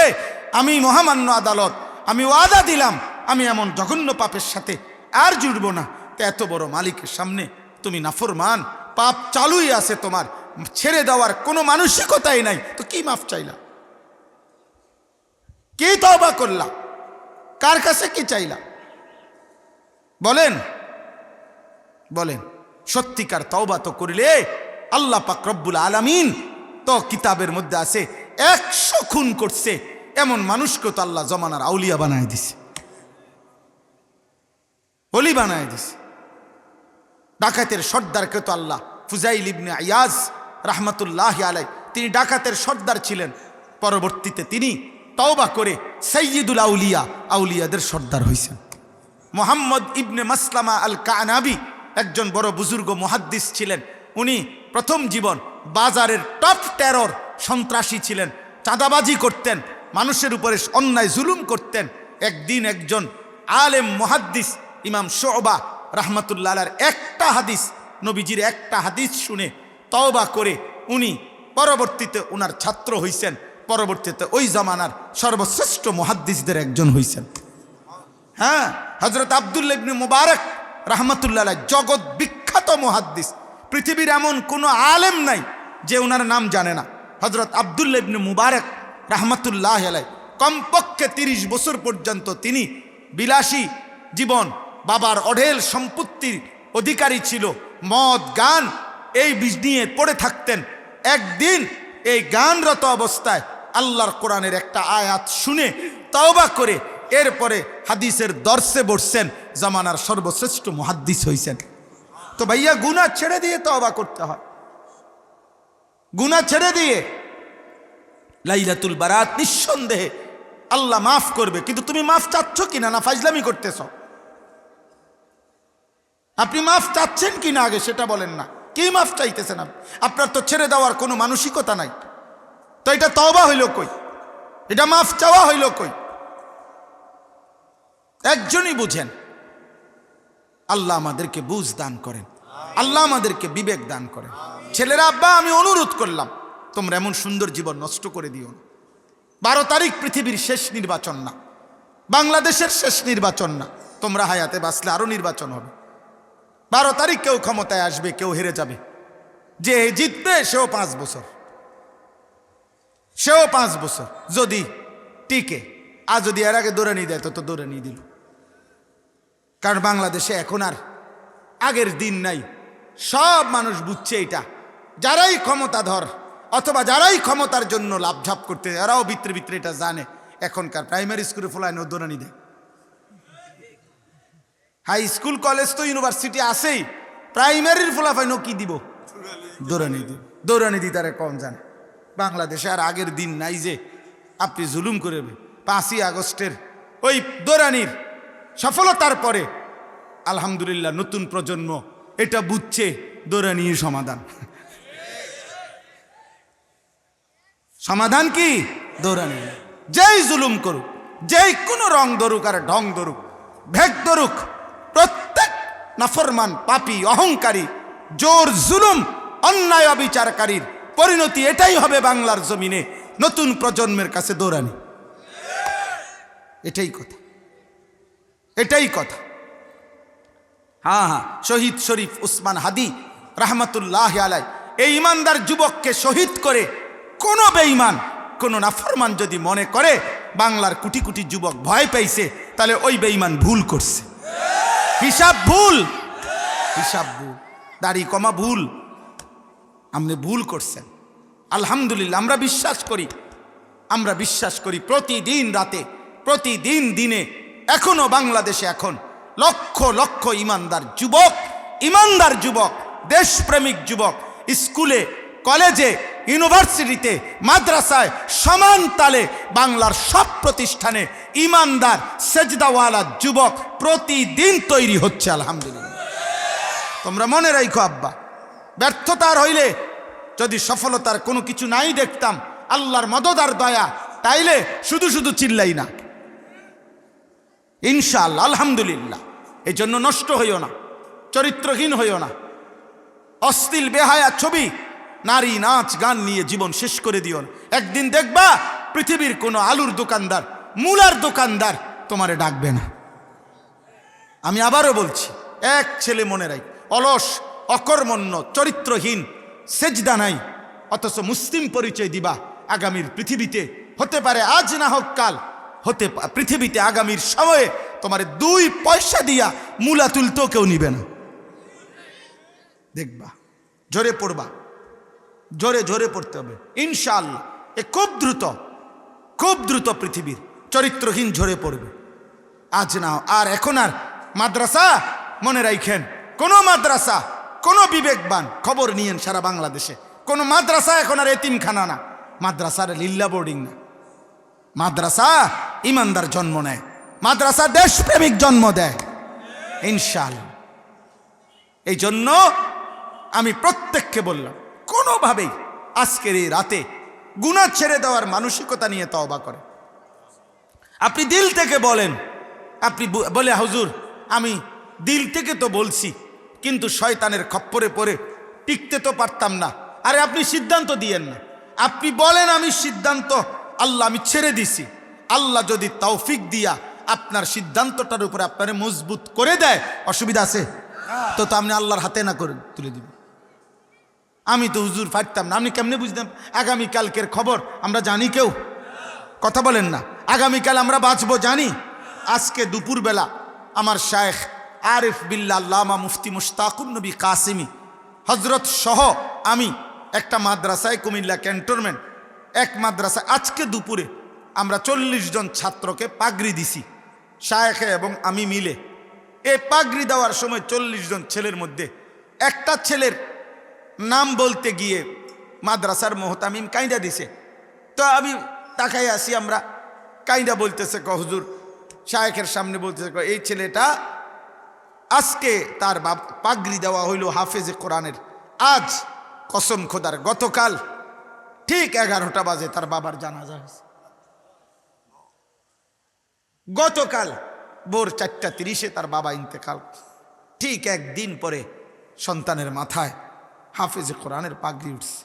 আমি মহামান্য আদালত, আমি ওয়াদা দিলাম আমি এমন জঘন্য পাপের সাথে আর জুড়ব না। তো এত বড় মালিকের সামনে তুমি নাফরমান, পাপ চালুই আছে, তোমার ছেড়ে দেওয়ার কোনো মানসিকতাই নাই, তো কি মাফ চাইলা? কি তওবা করলা? কার কাছে কি চাইলা? বলেন বলেন, সত্যিকার তওবা তো করিলে আল্লাহ পাক রব্বুল আলামিন তো কিতাবের মধ্যে আছে 100 খুন করছে এমন মানুষকে তো আল্লাহ জমানার আউলিয়া বানায় দিছে, ওলি বানায় দিছে। ডাকাতের সর্দারকে তো আল্লাহ, ফুজাইল ইবনে আয়াজ রাহমাতুল্লাহি আলাইহি, তিনি ডাকাতের সর্দার ছিলেন, পরবর্তীতে তিনি তওবা করে সাইয়্যিদুল আউলিয়া, আউলিয়াদের সর্দার হয়েছেন। মুহাম্মদ ইবনে মাসলামা আল কানাবি একজন বড় বুজুর্গ মুহাদ্দিস ছিলেন। উনি প্রথম জীবন বাজারের টপ টেরর সন্ত্রাসী ছিলেন, চাঁদাবাজি করতেন, মানুষের উপরে অন্যায় জুলুম করতেন। একদিন একজন আলেম মুহাদ্দিস ইমাম শুবা রাহমাতুল্লাহ আলাইহির একটা হাদিস, নবীজির একটা হাদিস শুনে তওবা করে উনি পরবর্তীতে উনার ছাত্র হইছেন, পরবর্তীতে ওই জামানার সর্বশ্রেষ্ঠ মুহাদ্দিসদের একজন হইছেন। হ্যাঁ, হযরত আব্দুল্লাহ ইবনে মুবারক রাহমাতুল্লাহ আলাইহি জগৎ বিখ্যাত মুহাদ্দিস, পৃথিবীর এমন কোনো আলেম নাই যে ওনার নাম জানে না। হযরত আব্দুল্লাহ ইবনে মুবারক রাহমাতুল্লাহ আলাইহি কমপক্ষে 30 বছর পর্যন্ত তিনি বিলাসী জীবন, বাবার অঢেল সম্পত্তির অধিকারী ছিল, মদ গান এই বীজ নিয়ে পড়ে থাকতেন। একদিন এই গানরত অবস্থায় আল্লাহর কোরআনের একটা আয়াত শুনে তওবা করে এরপরে হাদিসের দর্শে বসছেন, জামানার সর্বশ্রেষ্ঠ মুহাদ্দিস হইছেন। তো ভাইয়া গুনাহ ছেড়ে দিয়ে তওবা করতে হয়, গুনাহ ছেড়ে দিয়ে লাইলাতুল বারাত নিঃসন্দেহে আল্লাহ মাফ করবে। কিন্তু তুমি মাফ চাচ্ছ কিনা, না ফাজলামি করতেছ? আপনি মাফ চাচ্ছেন কিনা আগে সেটা বলেন না। কি মাফ চাইতেছেন? আপনার তো ছেড়ে দেওয়ার কোনো মানসিকতা নাই, তো এটা তওবা হইল কই? এটা মাফ চাওয়া হইল কই? একজনই বুঝেন। আল্লাহ আমাদেরকে বুঝ দান করেন, আল্লাহ আমাদেরকে বিবেক দান করেন। ছেলেরা, আব্বা আমি অনুরোধ করলাম, তোমরা এমন সুন্দর জীবন নষ্ট করে দিও না। 12 তারিখ পৃথিবীর শেষ নির্বাচন না, বাংলাদেশের শেষ নির্বাচন না, তোমরা হায়াতে বাঁচলে আরো নির্বাচন হবে। 12 তারিখ কেউ ক্ষমতায় আসবে, কেউ হেরে যাবে। যে জিতবে সেও 5 বছর, সেও 5 বছর যদি টিকে। আর যদি এর আগে দৌড়ানি দেয় তো দৌড়ানি দিল। কারণ বাংলাদেশে এখন আর আগের দিন নাই, সব মানুষ বুঝছে এটা। যারাই ক্ষমতাধর অথবা যারাই ক্ষমতার জন্য লাভঝাপ করতে, এরাও ভিতরে ভিতরে এটা জানে। এখনকার প্রাইমারি স্কুলে ফলায় দৌড়ানি দেয়, হাই স্কুল কলেজ তো ইউনিভার্সিটি আছেই, প্রাইমারির ফলাফাই কি দিব? দৌড়ানি দিব। দৌড়ানি দি তারা কম জানে। বাংলাদেশে আর আগের দিন নাই যে আপনি জুলুম করবে। 5ই আগস্টের ওই দৌড়ানির সফলতার পরে আলহামদুলিল্লাহ নতুন প্রজন্ম এটা বুঝছে দৌড়ানি সমাধান। সমাধান কি? দৌড়ানি। যেই জুলুম করুক, যেই কোনো রং ধরুক আর ঢং ধরুক, ভেগ ধরুক, প্রত্যেক নাফরমান, পাপী, অহংকারী, জোর জুলুম, অন্যায় অবিচারকারীর পরিণতি এটাই হবে বাংলার জমিনে নতুন প্রজন্মের কাছে দৌড়ানি। এটাই কথা, এটাই কথা। হ্যাঁ হ্যাঁ, শহীদ শরীফ উসমান হাদি রাহমাতুল্লাহ আলাইহি এই ইমানদার যুবককে শহীদ করে কোন বেঈমান, কোন নাফরমান যদি মনে করে বাংলার কোটি কোটি যুবক ভয় পাইছে, তাহলে ওই বেঈমান ভুল করছে। হিসাব ভুল, হিসাব ভুল, দাড়ি কমা ভুল, আপনি ভুল করছেন। আলহামদুলিল্লাহ আমরা বিশ্বাস করি, আমরা বিশ্বাস করি প্রতিদিন রাতে, প্রতিদিন দিনে এখনো বাংলাদেশে এখন লক্ষ লক্ষ ইমানদার যুবক, ইমানদার যুবক, দেশপ্রেমিক যুবক স্কুলে, কলেজে, ইউনিভার্সিটিতে, মাদ্রাসায় সমান তালে বাংলার সব প্রতিষ্ঠানে ইমানদার সেজদাওয়ালা যুবক প্রতিদিন তৈরি হচ্ছে। আলহামদুলিল্লাহ। তোমরা মনে রাখো আব্বা, ব্যর্থতার হইলে যদি সফলতার কোনো কিছু নাই দেখতাম, আল্লাহর মদদ আর দয়া, তাইলে শুধু শুধু চিল্লাই না, ইনশাআল্লাহ। আলহামদুলিল্লাহ। এই জন্য নষ্ট হইও না, চরিত্রহীন হইও না, অশ্লীল বেহায়া ছবি, নারী, নাচ, গান নিয়ে জীবন শেষ করে দিও না। একদিন দেখবা পৃথিবীর কোনো আলুর দোকানদার, মূলার দোকানদার তোমারে ডাকবে না। আমি আবারও বলছি, এক ছেলে মনে রাখ, অলস, অকর্মণ্য, চরিত্রহীন, সেজদা নাই, অথচ মুসলিম পরিচয় দিবা, আগামীর পৃথিবীতে হতে পারে আজ না হোক কাল, হতে পৃথিবীতে আগামীর সময়ে তোমার 2 পয়সা দিয়া মূলা তুলতেও কেউ নিবে না। দেখবা জোরে পড়বা, জোরে জোরে পড়তে হবে ইনশাআল্লাহ। এ খুব দ্রুত পৃথিবীর চরিত্রহীন ঝরে পড়বে। আজ না আর এখন আর মাদ্রাসা মনে রাখেন, কোন মাদ্রাসা, কোন বিবেকবান খবর নিয়েন সারা বাংলাদেশে, কোন মাদ্রাসা এখন আর এতিমখানা না, মাদ্রাসার লিল্লা বোর্ডিং না। মাদ্রাসা ইমানদার জন্ম নেয়, মাদ্রাসা দেশপ্রেমিক জন্ম দেয় ইনশাআল্লাহ। এই জন্য আমি প্রত্যেককে বললাম, কোনোভাবেই আজকের এই রাতে গুনাহ ছেড়ে দেওয়ার মানসিকতা নিয়ে তওবা করে। আপনি দিল থেকে বলেন, আপনি বলে হুজুর আমি দিল থেকে তো বলছি, কিন্তু শয়তানের খপ্পরে পড়ে টিকতে তো পারতাম না। আরে আপনি সিদ্ধান্ত দিয়েন না, আপনি বলেন আমি সিদ্ধান্ত আল্লাহ আমি ছেড়ে দিছি। আল্লাহ যদি তৌফিক দিয়া আপনার সিদ্ধান্তটার উপরে আপনারে মজবুত করে দেয়, অসুবিধা আছে? তো আপনি আল্লাহর হাতে না করে তুলে দিবেন। আমি তো হুজুর পারতাম না, আপনি কেমনে বুঝতাম? আগামীকালকের খবর আমরা জানি? কেউ কথা বলেন না। আগামীকাল আমরা বাঁচবো জানি? আজকে দুপুরবেলা আমার শায়েখ আরিফ বিল্লাহ আল্লামা মুফতি মুশতাকুন নবী কাসিমি হজরত সহ আমি একটা মাদ্রাসায়, কুমিল্লা ক্যান্টনমেন্ট এক মাদ্রাসায় আজকে দুপুরে আমরা 40 জন ছাত্রকে পাগড়ি দিছি, শায়েখ এবং আমি মিলে। এই পাগড়ি দেওয়ার সময় 40 জন ছেলের মধ্যে একটা ছেলের নাম বলতে গিয়ে মাদ্রাসার মোহতামিম কাইন্দা দিছে। তো আমি তাকাই আসি, আমরা কাইন্দা বলতেছে হুজুর, শায়েখের সামনে বলতেছে এই ছেলেটা আজকে তার পাগড়ি দেওয়া হইল হাফেজে কোরআনের। আজ কসম খোদার গতকাল ঠিক 11টা বাজে তার বাবার জানাজা হয়েছে। গতকাল ভোর 4:30 তার বাবা ইন্তেকাল। ঠিক একদিন পরে সন্তানের মাথায় হাফেজে কোরআনের পাগড়ি উঠছে।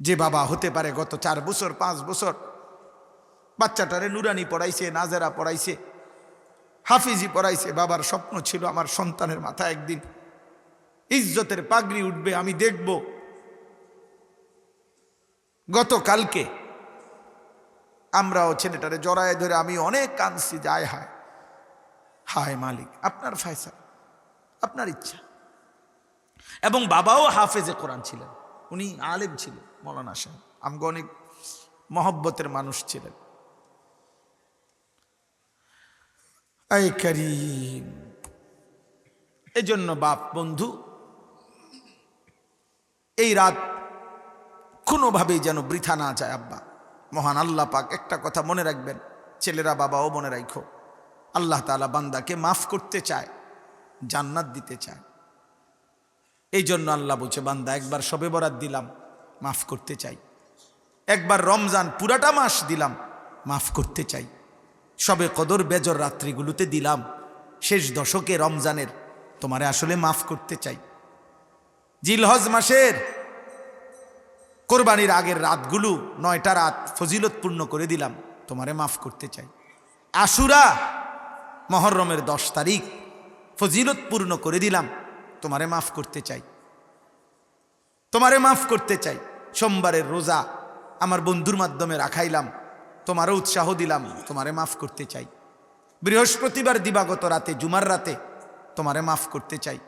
যে বাবা হতে পারে গত 4 বছর 5 বছর বাচ্চাটারে নুরানি পড়াইছে, নাজেরা পড়াইছে, হাফিজি পড়াইছে, বাবার স্বপ্ন ছিল আমার সন্তানের মাথায় একদিন ইজ্জতের পাগড়ি উঠবে, আমি দেখব। গতকালকে আমরাও ছেলেটারে জড়ায় ধরে আমি অনেক কাঁদছি, যায় হায় হায় মালিক, আপনার ফয়সালা, আপনার ইচ্ছা। এবং বাবাও হাফেজে কোরআন ছিলেন, উনি আলেম ছিলেন, মৌলানা সাহেব, আমগো অনেক মহব্বতের মানুষ ছিলেন। এই করিম, এই জন্য বাপ বন্ধু, এই রাত কোনোভাবেই যেন বৃথা না যায়। আব্বা মহান আল্লাহ পাক একটা কথা মনে রাখবেন, ছেলেরা বাবাও মনে রাখো, আল্লাহ তাআলা বান্দাকে মাফ করতে চায়, জান্নাত দিতে চায়। এই জন্য আল্লাহ বলছে, বান্দা একবার শবে বরাত দিলাম, মাফ করতে চাই। একবার রমজান পুরাটা মাস দিলাম, মাফ করতে চাই। শবে কদর বেজর রাত্রিগুলোতে দিলাম, শেষ দশকে রমজানের, তোমারে আসলে মাফ করতে চাই। জিলহজ মাসের কোরবানির আগের রাতগুলো 9টা রাত ফজিলতপূর্ণ করে দিলাম, তোমারে মাফ করতে চাই। আশুরা মহররমের 10 তারিখ ফজিলতপূর্ণ করে দিলাম, তোমারে মাফ করতে চাই, তোমারে মাফ করতে চাই। সোমবারের রোজা আমার বন্ধুর মাধ্যমে রাখাইলাম, তোমারও উৎসাহ দিলাম, তোমারে মাফ করতে চাই। বৃহস্পতিবার দিবাগত রাতে, জুমার রাতে তোমারে মাফ করতে চাই।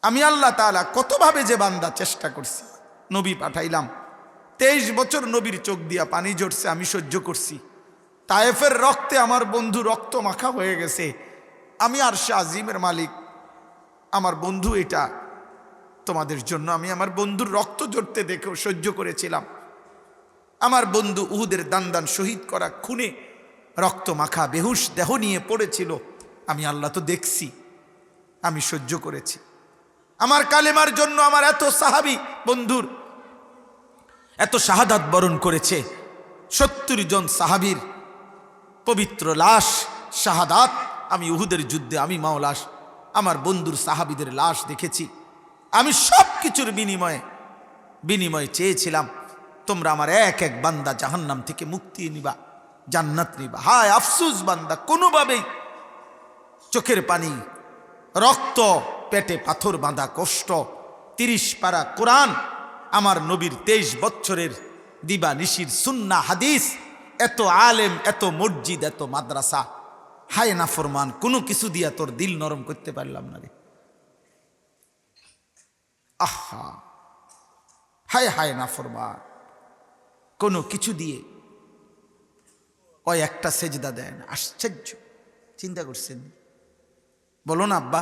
আমি আল্লাহ তাআলা কতভাবে যে বান্দা চেষ্টা করছি, নবী পাঠাইলাম, 23 বছর নবীর চোখ দিয়া পানি ঝরছে, আমি সহ্য করছি। তায়েফের রক্তে আমার বন্ধু রক্ত মাখা হয়ে গেছে, আমি আরশে আজিমের মালিক, আমার বন্ধু এটা তোমাদের জন্য। আমি আমার বন্ধুর রক্ত ঝরতে দেখেও সহ্য করেছিলাম। আমার বন্ধু উহুদের দান শহীদ করা খুনে রক্ত মাখা বেহুশ দেহ নিয়ে পড়েছিল, আমি আল্লাহ তো দেখছি, আমি সহ্য করেছি। আমার কালেমার জন্য আমার এত সাহাবী বন্ধুর এত শাহাদাত বরণ করেছে। 70 জন সাহাবীর পবিত্র লাশ শাহাদাত আমি উহুদের যুদ্ধে, আমি মাওলাশ আমার বন্ধুর সাহাবীদের লাশ দেখেছি। আমি সব কিছুর বিনিময়ে চেয়েছিলাম, তোমরা আমার এক এক বান্দা জাহান্নাম থেকে মুক্তি নিবা, জান্নাত নিবা। হায় আফসুস বান্দা কোনোভাবেই চোখের পানি, রক্ত, পেটে পাথর বাঁধা কষ্ট, 30 পারা কোরআন, আমার নবীর 23 বছরের দিবা নিশির সুন্নাহ হাদিস, এত আলেম, এত মসজিদ, এত মাদ্রাসা, হায় নাফরমান, কোনো কিছু দিয়া তোর দিল নরম করতে পারলাম না রে। আহা, হায় হায় নাফরমান, কোনো কিছু দিয়ে ওই একটা সেজদা দেয় না। আশ্চর্য, চিন্তা করছেন? বলো না আব্বা,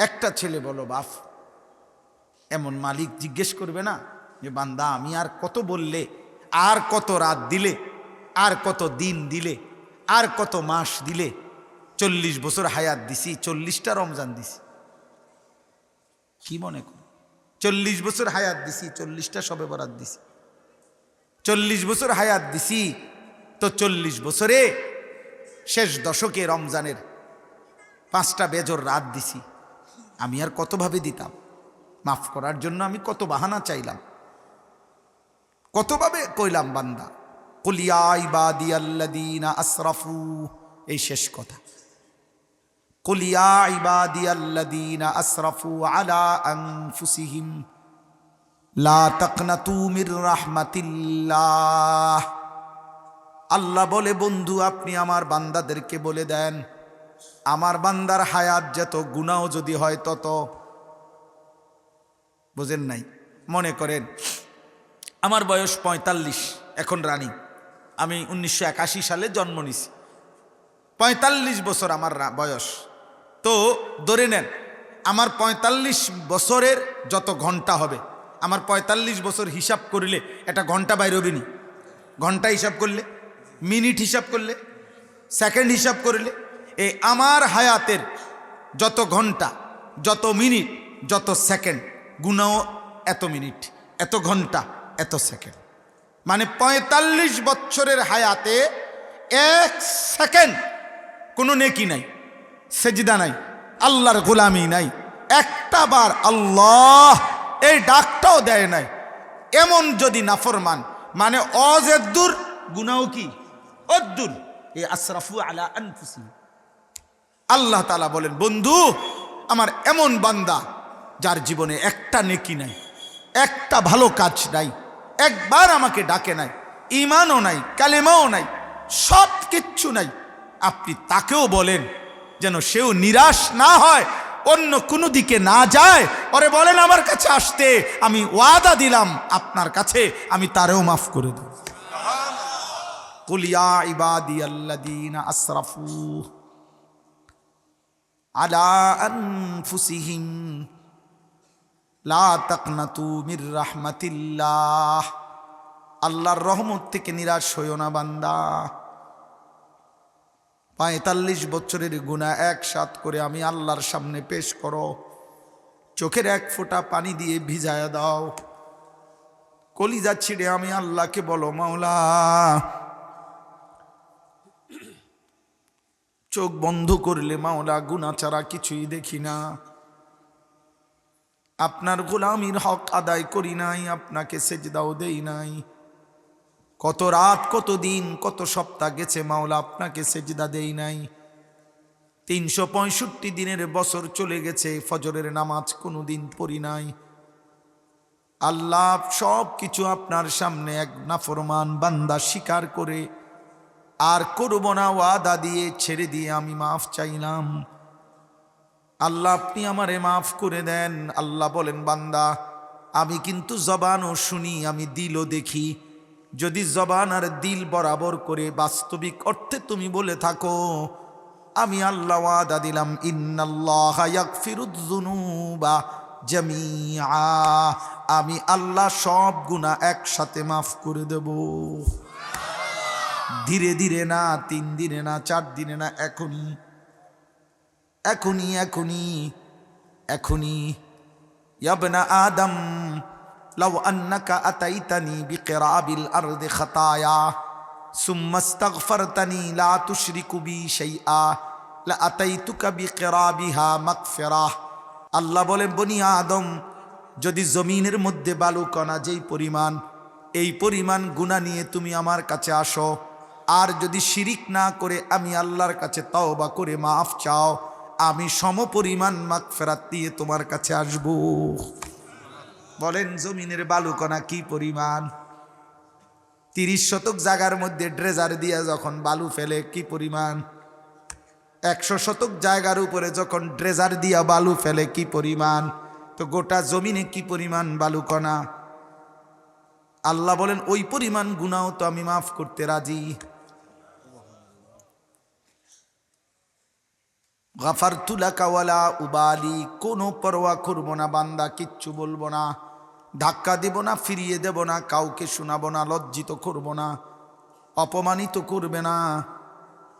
একটা ছেলে বলো বাপ, এমন মালিক জিজ্ঞেস করবে না যে বান্দা আমি আর কত বললে, আর কত রাত দিলে, আর কত দিন দিলে, আর কত মাস দিলে? 40 বছর হায়াত দিছি, 40টা রমজান দিছি। কি মনে কর, 40 বছর হায়াত দিছি, 40টা শবে বরাত দিছি। 40 বছর হায়াত দিছি তো 40 বছরে শেষ দশকে রমজানের 5টা বেজর রাত দিছি। আমি আর কতভাবে দিতাম? মাফ করার জন্য আমি কত বাহানা চাইলাম, কতভাবে কইলাম বান্দা কুল ইয়া ইবাদিয়াল্লাযীনা আসরাফু, এই শেষ কথা, কুল ইয়া ইবাদিয়াল্লাযীনা আসরাফু আলা আনফুসিহিম লা তাকনাতু মির রাহমাতিল্লাহ। আল্লাহ বলে বন্ধু আপনি আমার বান্দাদেরকে বলে দেন, আমার বান্দার হায়াত যত, গুনাহ যদি হয় তত। বুঝেন নাই? মনে করেন আমার বয়স 45 এখন রানিং, আমি 1981 সালে জন্ম নিছি, 45 বছর আমার বয়স। তো ধরে নেন আমার 45 বছরের যত ঘন্টা হবে, আমার 45 বছর হিসাব করলে এটা ঘন্টা বাইর হবে নি? ঘন্টা হিসাব করলে, মিনিট হিসাব করলে, সেকেন্ড হিসাব করলে, এই আমার হায়াতের যত ঘন্টা, যত মিনিট, যত সেকেন্ড, গুনাও এত মিনিট, এত ঘন্টা, এত সেকেন্ড। মানে 45 বছরের হায়াতে 1 সেকেন্ড কোনো নেকি নাই, সেজদা নাই, আল্লাহর গোলামি নাই, একটা বার আল্লাহ এই ডাকটাও দেয় নাই। এমন যদি নাফরমান, মানে অজেদ্দুর গুনাও কি অদ্দুর, এই আসরাফু আলা আনফুসিহিম। আল্লাহ তাআলা বলেন বন্ধু আমার এমন বান্দা যার জীবনে একটা নেকি নাই, একটা ভালো কাজ নাই, একবার আমাকে ডাকে নাই, ঈমানও নাই, কালেমাও নাই, সব কিচ্ছু নাই, আপনি তাকেও বলেন যেন সেও নিরাশ না হয়, অন্য কোনো দিকে না যায়, ওরে বলেন আমার কাছে আসতে, আমি ওয়াদা দিলাম আপনার কাছে আমি তারেও মাফ করে দেব। কুল ইয়া ইবাদিয়াল্লাযীনা আসরাফু আলা আনফুসিহিম লা তাকনাতু মির রাহমাতিল্লাহ। আল্লাহর রহমত থেকে নিরাশ হইও না বান্দা। 45 বছরের গুনাহ একসাথ করে আমি আল্লাহর সামনে পেশ করো, চোখের এক ফোঁটা পানি দিয়ে ভিজায়া দাও, কলিজা ছিঁড়ে আমি আল্লাহকে বলো মাওলা চোখ বন্ধ করলে মাওলা গুনাহ ছাড়া কিছুই দেখি না, আপনার গোলামির হক আদায় করি নাই, আপনাকে সেজদাও দেই নাই, কত রাত, কত দিন, কত সপ্তাহ গেছে মাওলা আপনাকে সেজদা দেই নাই, 365 দিনের বছর চলে গেছে, ফজরের নামাজ কোনোদিন পড়ি নাই। আল্লাহ সব কিছু আপনার সামনে এক নাফরমান বান্দা স্বীকার করে আর করব না ওয়াদা দিয়ে ছেড়ে দিয়ে আমি মাফ চাইলাম। আল্লাহ আপনি আমারে মাফ করে দেন। আল্লাহ বলেন বান্দা আমি কিন্তু জবানও শুনি, আমি দিলও দেখি, যদি জবান আর দিল বরাবর করে বাস্তবিক অর্থে তুমি বলে থাকো আমি আল্লাহ ওয়াদা দিলাম ইন্নাল্লাহা ইয়াগফিরুয যুনুবা জামিআ, আমি আল্লাহ সব গুনাহ একসাথে মাফ করে দেব। ধীরে ধীরে না, 3 দিনে না, 4 দিনে না, এখনই এখনই এখনই এখনই। ইয়া ইবনা আদম লাউ আন্নাকা আতাইতানি বিকিরাবিল আরদি খাতায়া সুম্মা ইস্তাগফারতানি লা তুশরিকু বি শাইআ লা আতাইতুকা বিকিরাবিহা মাগফিরাহ। আল্লাহ বলেন বনি আদম যদি জমিনের মধ্যে বালুকণা যেই পরিমাণ, এই পরিমাণ গুনাহ নিয়ে তুমি আমার কাছে আসো, আর যদি শিরিক না করে আমি আল্লাহর কাছে তওবা করে মাফ চাও, আমি সমপরিমাণ মাগফিরাত দিয়ে তোমার কাছে আসব। বলেন জমিনের বালুকণা কি পরিমাণ? 30 শতক জায়গার মধ্যে ড্রেজার দিয়ে যখন বালু ফেলে কি পরিমাণ, 100 শতক জায়গার উপরে যখন ড্রেজার দিয়া বালু ফেলে কি পরিমাণ, তো গোটা জমিনে কি পরিমাণ বালুকণা। আল্লাহ বলেন ওই পরিমাণ গুনাহ তো আমি মাফ করতে রাজি। গাফারতু লাকা ওয়ালা উবালি, কোনো পরোয়া করব না বান্দা, কিচ্ছু বলবো না, ধাক্কা দেব না, ফিরিয়ে দেব না, কাউকে শোনাবো না, লজ্জিত করব না, অপমানিত করবে না।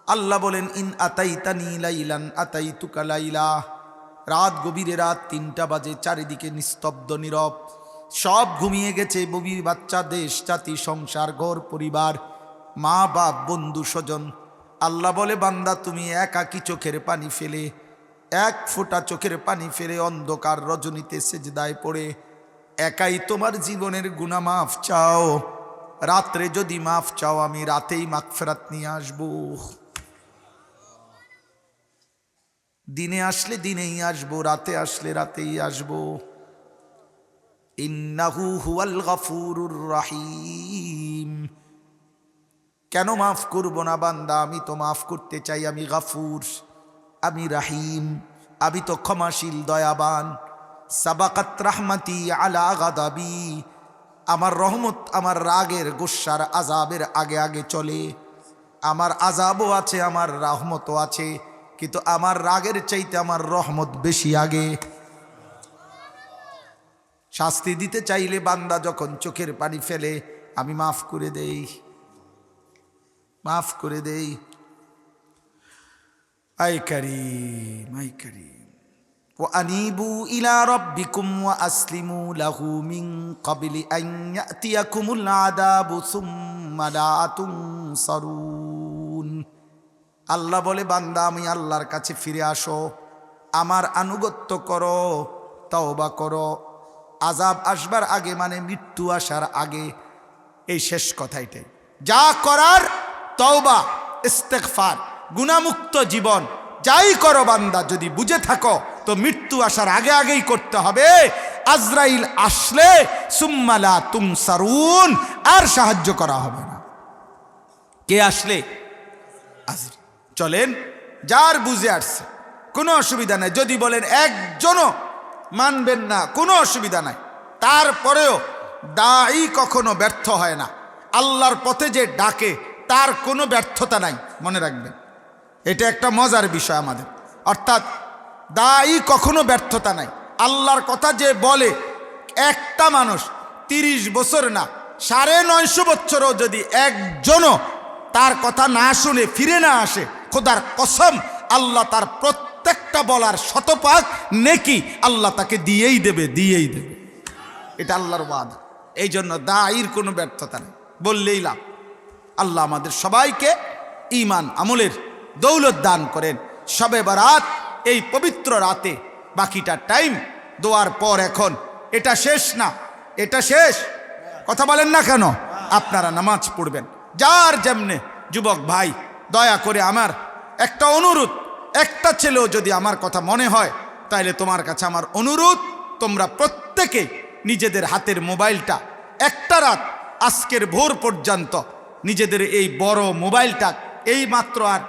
আল্লাহ বলেন ইন আতাইতানি লাইলান আতাইতুকা লাইলা, রাত গভীরে, রাত 3টা বাজে, চারিদিকে নিস্তব্ধ নীরব, সব ঘুমিয়ে গেছে, ববি বাচ্চা, দেশ জাতি সংসার ঘর পরিবার, মা বাপ বন্ধু স্বজন। আল্লাহ বলে বান্দা তুমি একাকী চোখের পানি ফেলে, 1 ফোঁটা চোখের পানি ফেলে অন্ধকার রজনীতে সেজদায় পড়ে একাই তোমার জীবনের গুনাহ মাফ চাও। রাত্রে যদি মাফ চাও আমি রাতেই মাগফিরাত নিয়ে আসবো, দিনে আসলে দিনেই আসবো, রাতে আসলে রাতেই আসবো। ইন্নাহু হুয়াল গফুরুর রহিম। কেন মাফ করব না বান্দা? আমি তো মাফ করতে চাই, আমি গফুর, আমি রাহিম, আমি তো ক্ষমাশীল দয়াবান। সাবাকাত রাহমাতি আলা গাদাবি, আমার রহমত আমার রাগের গুসার আযাবের আগে আগে চলে। আমার আযাবও আছে, আমার রহমতও আছে, কিন্তু আমার রাগের চাইতে আমার রহমত বেশি আগে। শাস্তি দিতে চাইলে বান্দা যখন চোখের পানি ফেলে আমি মাফ করে দেই, মাফ করে দেই। আই কারীম, আই কারীম। ওয়া আনিবু ইলা রাব্বিকুম ওয়া আসলিমু লাহু মিন ক্বাবলি আন ইয়াতিয়াকুমুল আযাবু সুম্মা লা তুনসারুন। আল্লাহ বলে বান্দা আমি আল্লাহর কাছে ফিরে আসো, আমার আনুগত্য করো, তওবা করো। আযাব আসবার আগে মানে মৃত্যু আসার আগে, এই শেষ কথাইটাই। যা করার তওবা, ইস্তেগফার, গুনাহমুক্ত জীবন, যাই করো বান্দা যদি বুঝে থাকো তো মৃত্যু আসার আগে আগেই করতে হবে। আজরাইল আসলে সুম্মা লা তুনসারুন, আর সাহায্য করা হবে না। কে আসলে? আজরাইল। চলেন, যার বুঝে আসছে কোনো অসুবিধা নাই। যদি বলেন একজনও মানবেন না, কোনো অসুবিধা নাই। তারপরেও দাঈ কখনো ব্যর্থ হয় না। আল্লাহর পথে যে ডাকে তার কোনো ব্যর্থতা নাই, মনে রাখবেন। এটা একটা মজার বিষয় আমাদের। অর্থাৎ দাঈ কখনো ব্যর্থতা নাই। আল্লাহর কথা যে বলে, একটা মানুষ 30 বছর না 950 বছরও যদি একজনও তার কথা না শুনে ফিরে না আসে, খোদার কসম আল্লাহ তার প্রত্যেকটা বলার শতভাগ নেকি আল্লাহ তাকে দিয়েই দেবে, দিয়েই দেবে। এটা আল্লাহর ওয়াদা। এই জন্য দাঈর কোনো ব্যর্থতা নেই, বললেই লাভ। আল্লাহ আমাদের সবাইকে ঈমান আমলের দৌলত দান করেন। শবে বরাত এই পবিত্র রাতে বাকিটা টাইম দোয়ার পর, এখন এটা শেষ না, এটা শেষ। কথা বলেন না কেন? আপনারা নামাজ পড়বেন যার যেমনে। যুবক ভাই, দয়া করে আমার একটা অনুরোধ, একটা ছেলেও যদি আমার কথা মনে হয় তাহলে তোমার কাছে আমার অনুরোধ, তোমরা প্রত্যেকে নিজেদের হাতের মোবাইলটা একটা রাত আজকের ভোর পর্যন্ত নিজেদের এই বড় মোবাইলটা, এই মাত্র আর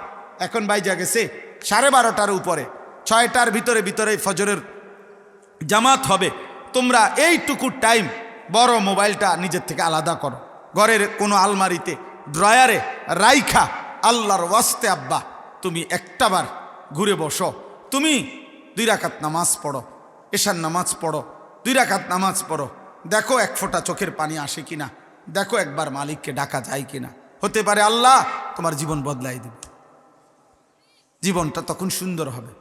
এখন বাইজা গেছে 12:30টার উপরে, 6টার ভিতরে ফজরের জামাত হবে। তোমরা এইটুকু টাইম বড় মোবাইলটা নিজের থেকে আলাদা করো, ঘরের কোনো আলমারিতে ড্রয়ারে রাইখা আল্লাহর ওয়াস্তে আব্বা তুমি একটাবার ঘুরে বসো। তুমি 2 রাকাত নামাজ পড়ো, এশার নামাজ পড়ো, 2 রাকাত নামাজ পড়ো। দেখো 1 ফোঁটা চোখের পানি আসে কিনা, দেখো একবার মালিককে ডাকা যায় কিনা। হতে পারে আল্লাহ তোমার জীবন বদলাই দেবে, জীবনটা তখন সুন্দর হবে।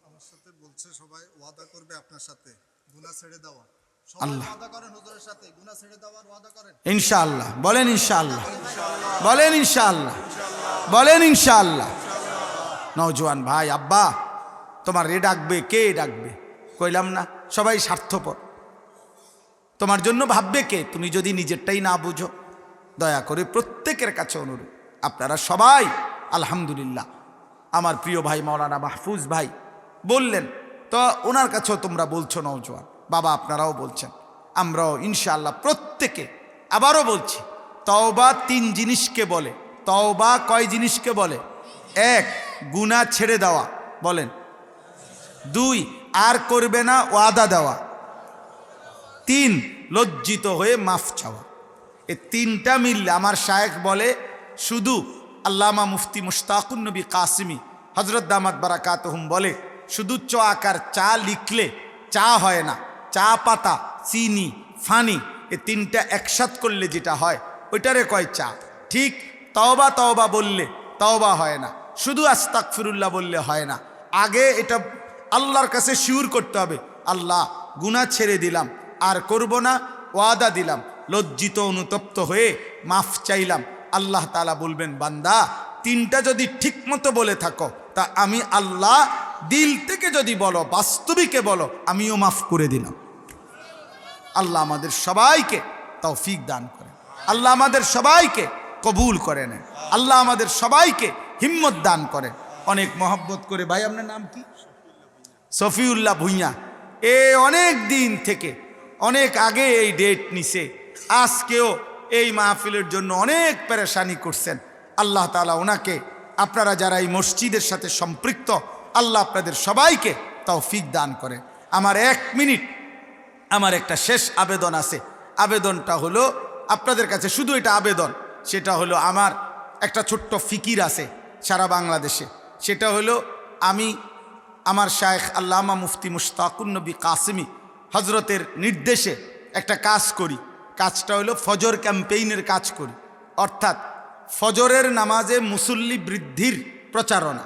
আমার সাথে বলছে সবাই ওয়াদা করবে আপনার সাথে গুনাহ ছেড়ে দেওয়া। আল্লাহ ওয়াদা করেন হুজুরের সাথে গুনাহ ছেড়ে দেওয়ার ওয়াদা করেন ইনশাআল্লাহ। বলেন ইনশাআল্লাহ, বলেন ইনশাআল্লাহ, বলেন ইনশাআল্লাহ। নওজোয়ান ভাই, আব্বা তোমার ডাকবে, কে ডাকবে? কইলাম না সবাই স্বার্থপর। তোমার জন্য ভাববে কে তুমি যদি নিজেরটাই না বুঝো? দয়া করে প্রত্যেকের কাছে অনুরোধ, আপনারা সবাই আলহামদুলিল্লাহ আমার প্রিয় ভাই মাওলানা মাহফুজ ভাই বললেন, তো ওনার কাছেও তোমরা বলছো নওজোয়ান বাবা, আপনারাও বলছেন, আমরাও ইনশাআল্লাহ প্রত্যেকে আবারও বলছি, তওবা 3 জিনিসকে বলে। তওবা কয় জিনিসকে বলে? 1, গুনাহ ছেড়ে দেওয়া, বলেন। 2, আর করবে না ওয়াদা দেওয়া। 3, লজ্জিত হয়ে মাফ চাওয়া। এই 3টা মিললে আমার শায়েখ বলে, শুধু আল্লামা মুফতি মুশতাকুন নবী কাসিমি হযরত দামাত বারাকাতুহুম বলে, শুধু চ আকার চা লিখলে চা হয় না। চা পাতা, চিনি, ফানি, এই 3টা একসাথ করলে যেটা হয় ওইটারে কয় চা। ঠিক তওবা তওবা বললে তওবা হয় না, শুধু আস্তাগফিরুল্লাহ বললে হয় না। আগে এটা আল্লাহর কাছে শিওর করতে হবে, আল্লাহ গুনাহ ছেড়ে দিলাম, আর করব না, ওয়াদা দিলাম, লজ্জিত অনুতপ্ত হয়ে মাফ চাইলাম। আল্লাহ তাআলা বলবেন, বান্দা 3টা যদি ঠিক মতো বলে থাকো, তা আমি আল্লাহ দিল থেকে যদি বলো, বাস্তবিকে বলো, আমিও মাফ করে দিলাম। আল্লাহ আমাদের সবাইকে তৌফিক দান করেন, আল্লাহ আমাদের সবাইকে কবুল করে নেন, আল্লাহ আমাদের সবাইকে হিম্মত দান করেন। অনেক মহব্বত করে, ভাই আপনার নাম কি? শফিউল্লাহ ভুঁইয়া। অনেক দিন থেকে, অনেক আগে এই ডেট নিছে, আজকেও এই মাহফিলের জন্য অনেক পেরেশানি করছেন। আল্লাহ তাআলা ওনাকে, আপনারা যারা এই মসজিদের সাথে সম্পৃক্ত, আল্লাহ আপনাদের সবাইকে তৌফিক দান করে। আমার 1 মিনিট, আমার একটা শেষ আবেদন আছে। আবেদনটা হলো আপনাদের কাছে, শুধু এটা আবেদন, সেটা হলো আমার একটা ছোট্ট ফিকির আছে সারা বাংলাদেশে। সেটা হলো, আমি আমার শায়েখ আল্লামা মুফতি মুশতাকুন নবী কাসিমি হজরতের নির্দেশে একটা কাজ করি। কাজটা হলো ফজর ক্যাম্পেইনের কাজ করি, অর্থাৎ ফজরের নামাজে মুসল্লি বৃদ্ধির প্রচারণা।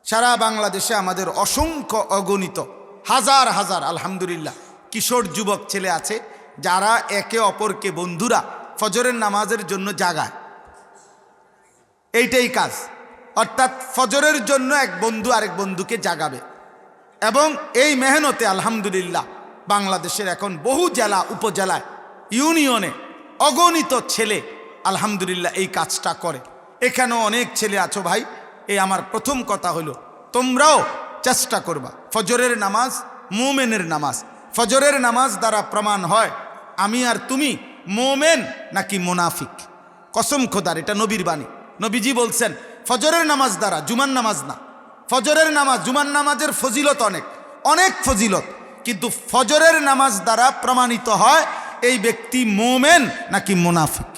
সারা বাংলাদেশে আমাদের অসংখ্য অগণিত হাজার হাজার আলহামদুলিল্লাহ কিশোর যুবক ছেলে আছে, যারা একে অপরকে বন্ধুরা ফজরের নামাজের জন্য জাগায়। এইটাই কাজ, অর্থাৎ ফজরের জন্য এক বন্ধু আরেক বন্ধুকে জাগাবে। এবং এই মেহনতে আলহামদুলিল্লাহ বাংলাদেশের এখন বহু জেলা, উপজেলায়, ইউনিয়নে অগণিত ছেলে আলহামদুলিল্লাহ এই কাজটা করে। এখানেও অনেক ছেলে আছো ভাই। এই আমার প্রথম কথা হলো, তোমরাও চেষ্টা করবা। ফজরের নামাজ মুমিনের নামাজ। ফজরের নামাজ দ্বারা প্রমাণ হয় আমি আর তুমি মোমেন নাকি মুনাফিক। কসম খোদার, এটা নবীর বাণী। নবীজি বলছেন, ফজরের নামাজ দ্বারা, জুমার নামাজ না, ফজরের নামাজ, জুমার নামাজের ফজিলত অনেক, অনেক ফজিলত, কিন্তু ফজরের নামাজ দ্বারা প্রমাণিত হয় এই ব্যক্তি মোমেন নাকি মুনাফিক।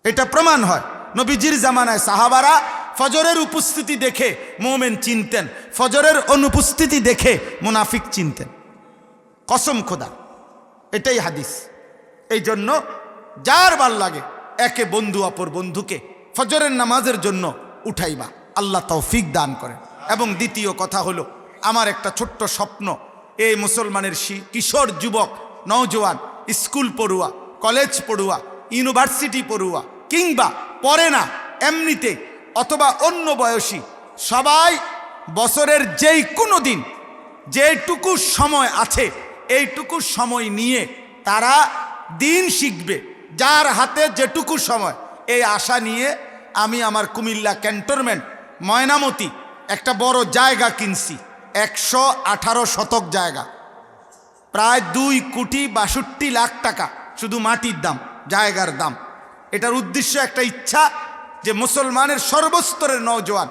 এটা প্রমাণ হয়। নবীজির জামানায় সাহাবারা ফজরের উপস্থিতি দেখে মোমেন চিনতেন, ফজরের অনুপস্থিতি দেখে মুনাফিক চিনতেন। কসম খোদা, এটাই হাদিস। এই জন্য যার ভাল লাগে একে বন্ধু অপর বন্ধুকে ফজরের নামাজের জন্য উঠাইবা, আল্লাহ তৌফিক দান করেন। এবং দ্বিতীয় কথা হলো, আমার একটা ছোট্ট স্বপ্ন, এই মুসলমানের কিশোর যুবক, নওজোয়ান, স্কুল পড়ুয়া, কলেজ পড়ুয়া, ইউনিভার্সিটি পড়ুয়া, কিংবা পড়ে না এমনিতে, অথবা অন্য বয়সী সবাই বছরের যেই কোনো দিন, যেটুকু সময় আছে, এইটুকু সময় নিয়ে তারা দিন শিখবে, যার হাতে যেটুকু সময়। এই আশা নিয়ে আমি আমার কুমিল্লা ক্যান্টনমেন্ট ময়নামতি একটা বড় জায়গা কিনছি, 118 শতক জায়গা, প্রায় 2,62,00,000 টাকা শুধু মাটির দাম, জায়গার দাম। এটার উদ্দেশ্য, একটা ইচ্ছা, যে মুসলমানের সর্বস্তরের নওজোয়ান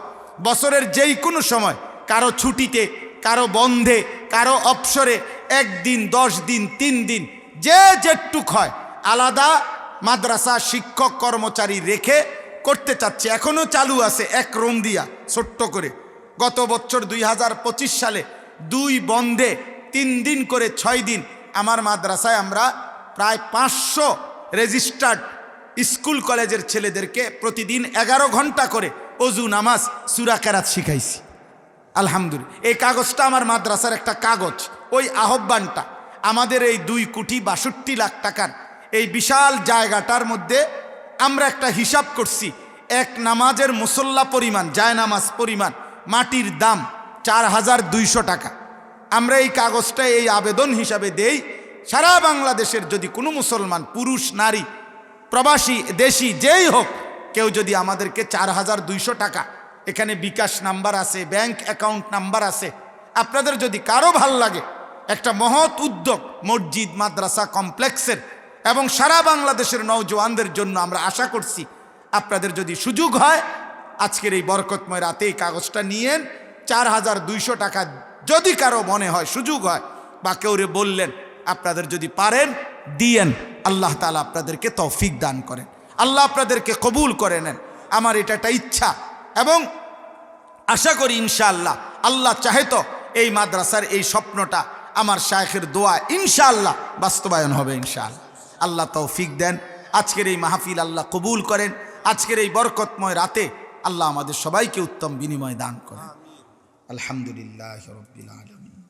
বছরের যেই কোনো সময়, কারো ছুটিতে, কারো বন্ধে, কারো অবসরে, 1 দিন, 10 দিন, 3 দিন, যে যেটুক হয়, আলাদা মাদ্রাসা শিক্ষক কর্মচারী রেখে করতে চাচ্ছে। এখনও চালু আছে, 1 রুম দিয়া ছোট্ট করে। গত বছর 2025 সালে 2 বন্ধে 3 দিন করে 6 দিন আমার মাদ্রাসায় আমরা প্রায় 500 রেজিস্টার্ড স্কুল কলেজের ছেলেদেরকে প্রতিদিন 11 ঘন্টা করে অজু, নামাজ, সূরা কেরাত শিখাইছি। আলহামদুলিল্লাহ, এই কাগজটা আমার মাদ্রাসার একটা কাগজ। ওই আহ্বানটা আমাদের এই 2,62,00,000 টাকার এই বিশাল জায়গাটার মধ্যে আমরা একটা হিসাব করছি, 1 নামাজের মুসল্লা পরিমাণ, জায়নামাজ পরিমাণ মাটির দাম 4,200 টাকা। আমরা এই কাগজটা এই আবেদন হিসাবে দেই, সারা বাংলাদেশের যদি কোনো মুসলমান, পুরুষ নারী, প্রবাসী দেশি যেই হোক, কেউ যদি আমাদেরকে 4,200 টাকা, এখানে বিকাশ নাম্বার আছে, ব্যাংক অ্যাকাউন্ট নাম্বার আছে, আপনাদের যদি কারো ভাল লাগে, একটা মহৎ উদ্যোগ, মসজিদ মাদ্রাসা কমপ্লেক্সের এবং সারা বাংলাদেশের নওজওয়ানদের জন্য আমরা আশা করছি আপনাদের যদি সুযোগ হয় আজকের এই বরকতময় রাতে এই কাগজটা নিয়েন 4200 টাকা যদি কারো মনে হয় সুযোগ হয় বা কেউরে বললেন আপনাদের যদি পারেন দিয়েন। আল্লাহ তাআলা আপনাদেরকে তৌফিক দান করেন, আল্লাহ আপনাদেরকে কবুল করে নেন। আমার এটা একটা ইচ্ছা এবং আশা করি ইনশাআল্লাহ আল্লাহ চাহে তো এই মাদ্রাসার এই স্বপ্নটা আমার শায়েখের দোয়া ইনশাআল্লাহ বাস্তবায়ন হবে ইনশাআল্লাহ। আল্লাহ তৌফিক দেন। আজকের এই মাহফিল আল্লাহ কবুল করেন। আজকের এই বরকতময় রাতে আল্লাহ আমাদের সবাইকে উত্তম বিনিময় দান করেন। আলহামদুলিল্লাহ রাব্বিল আলামিন।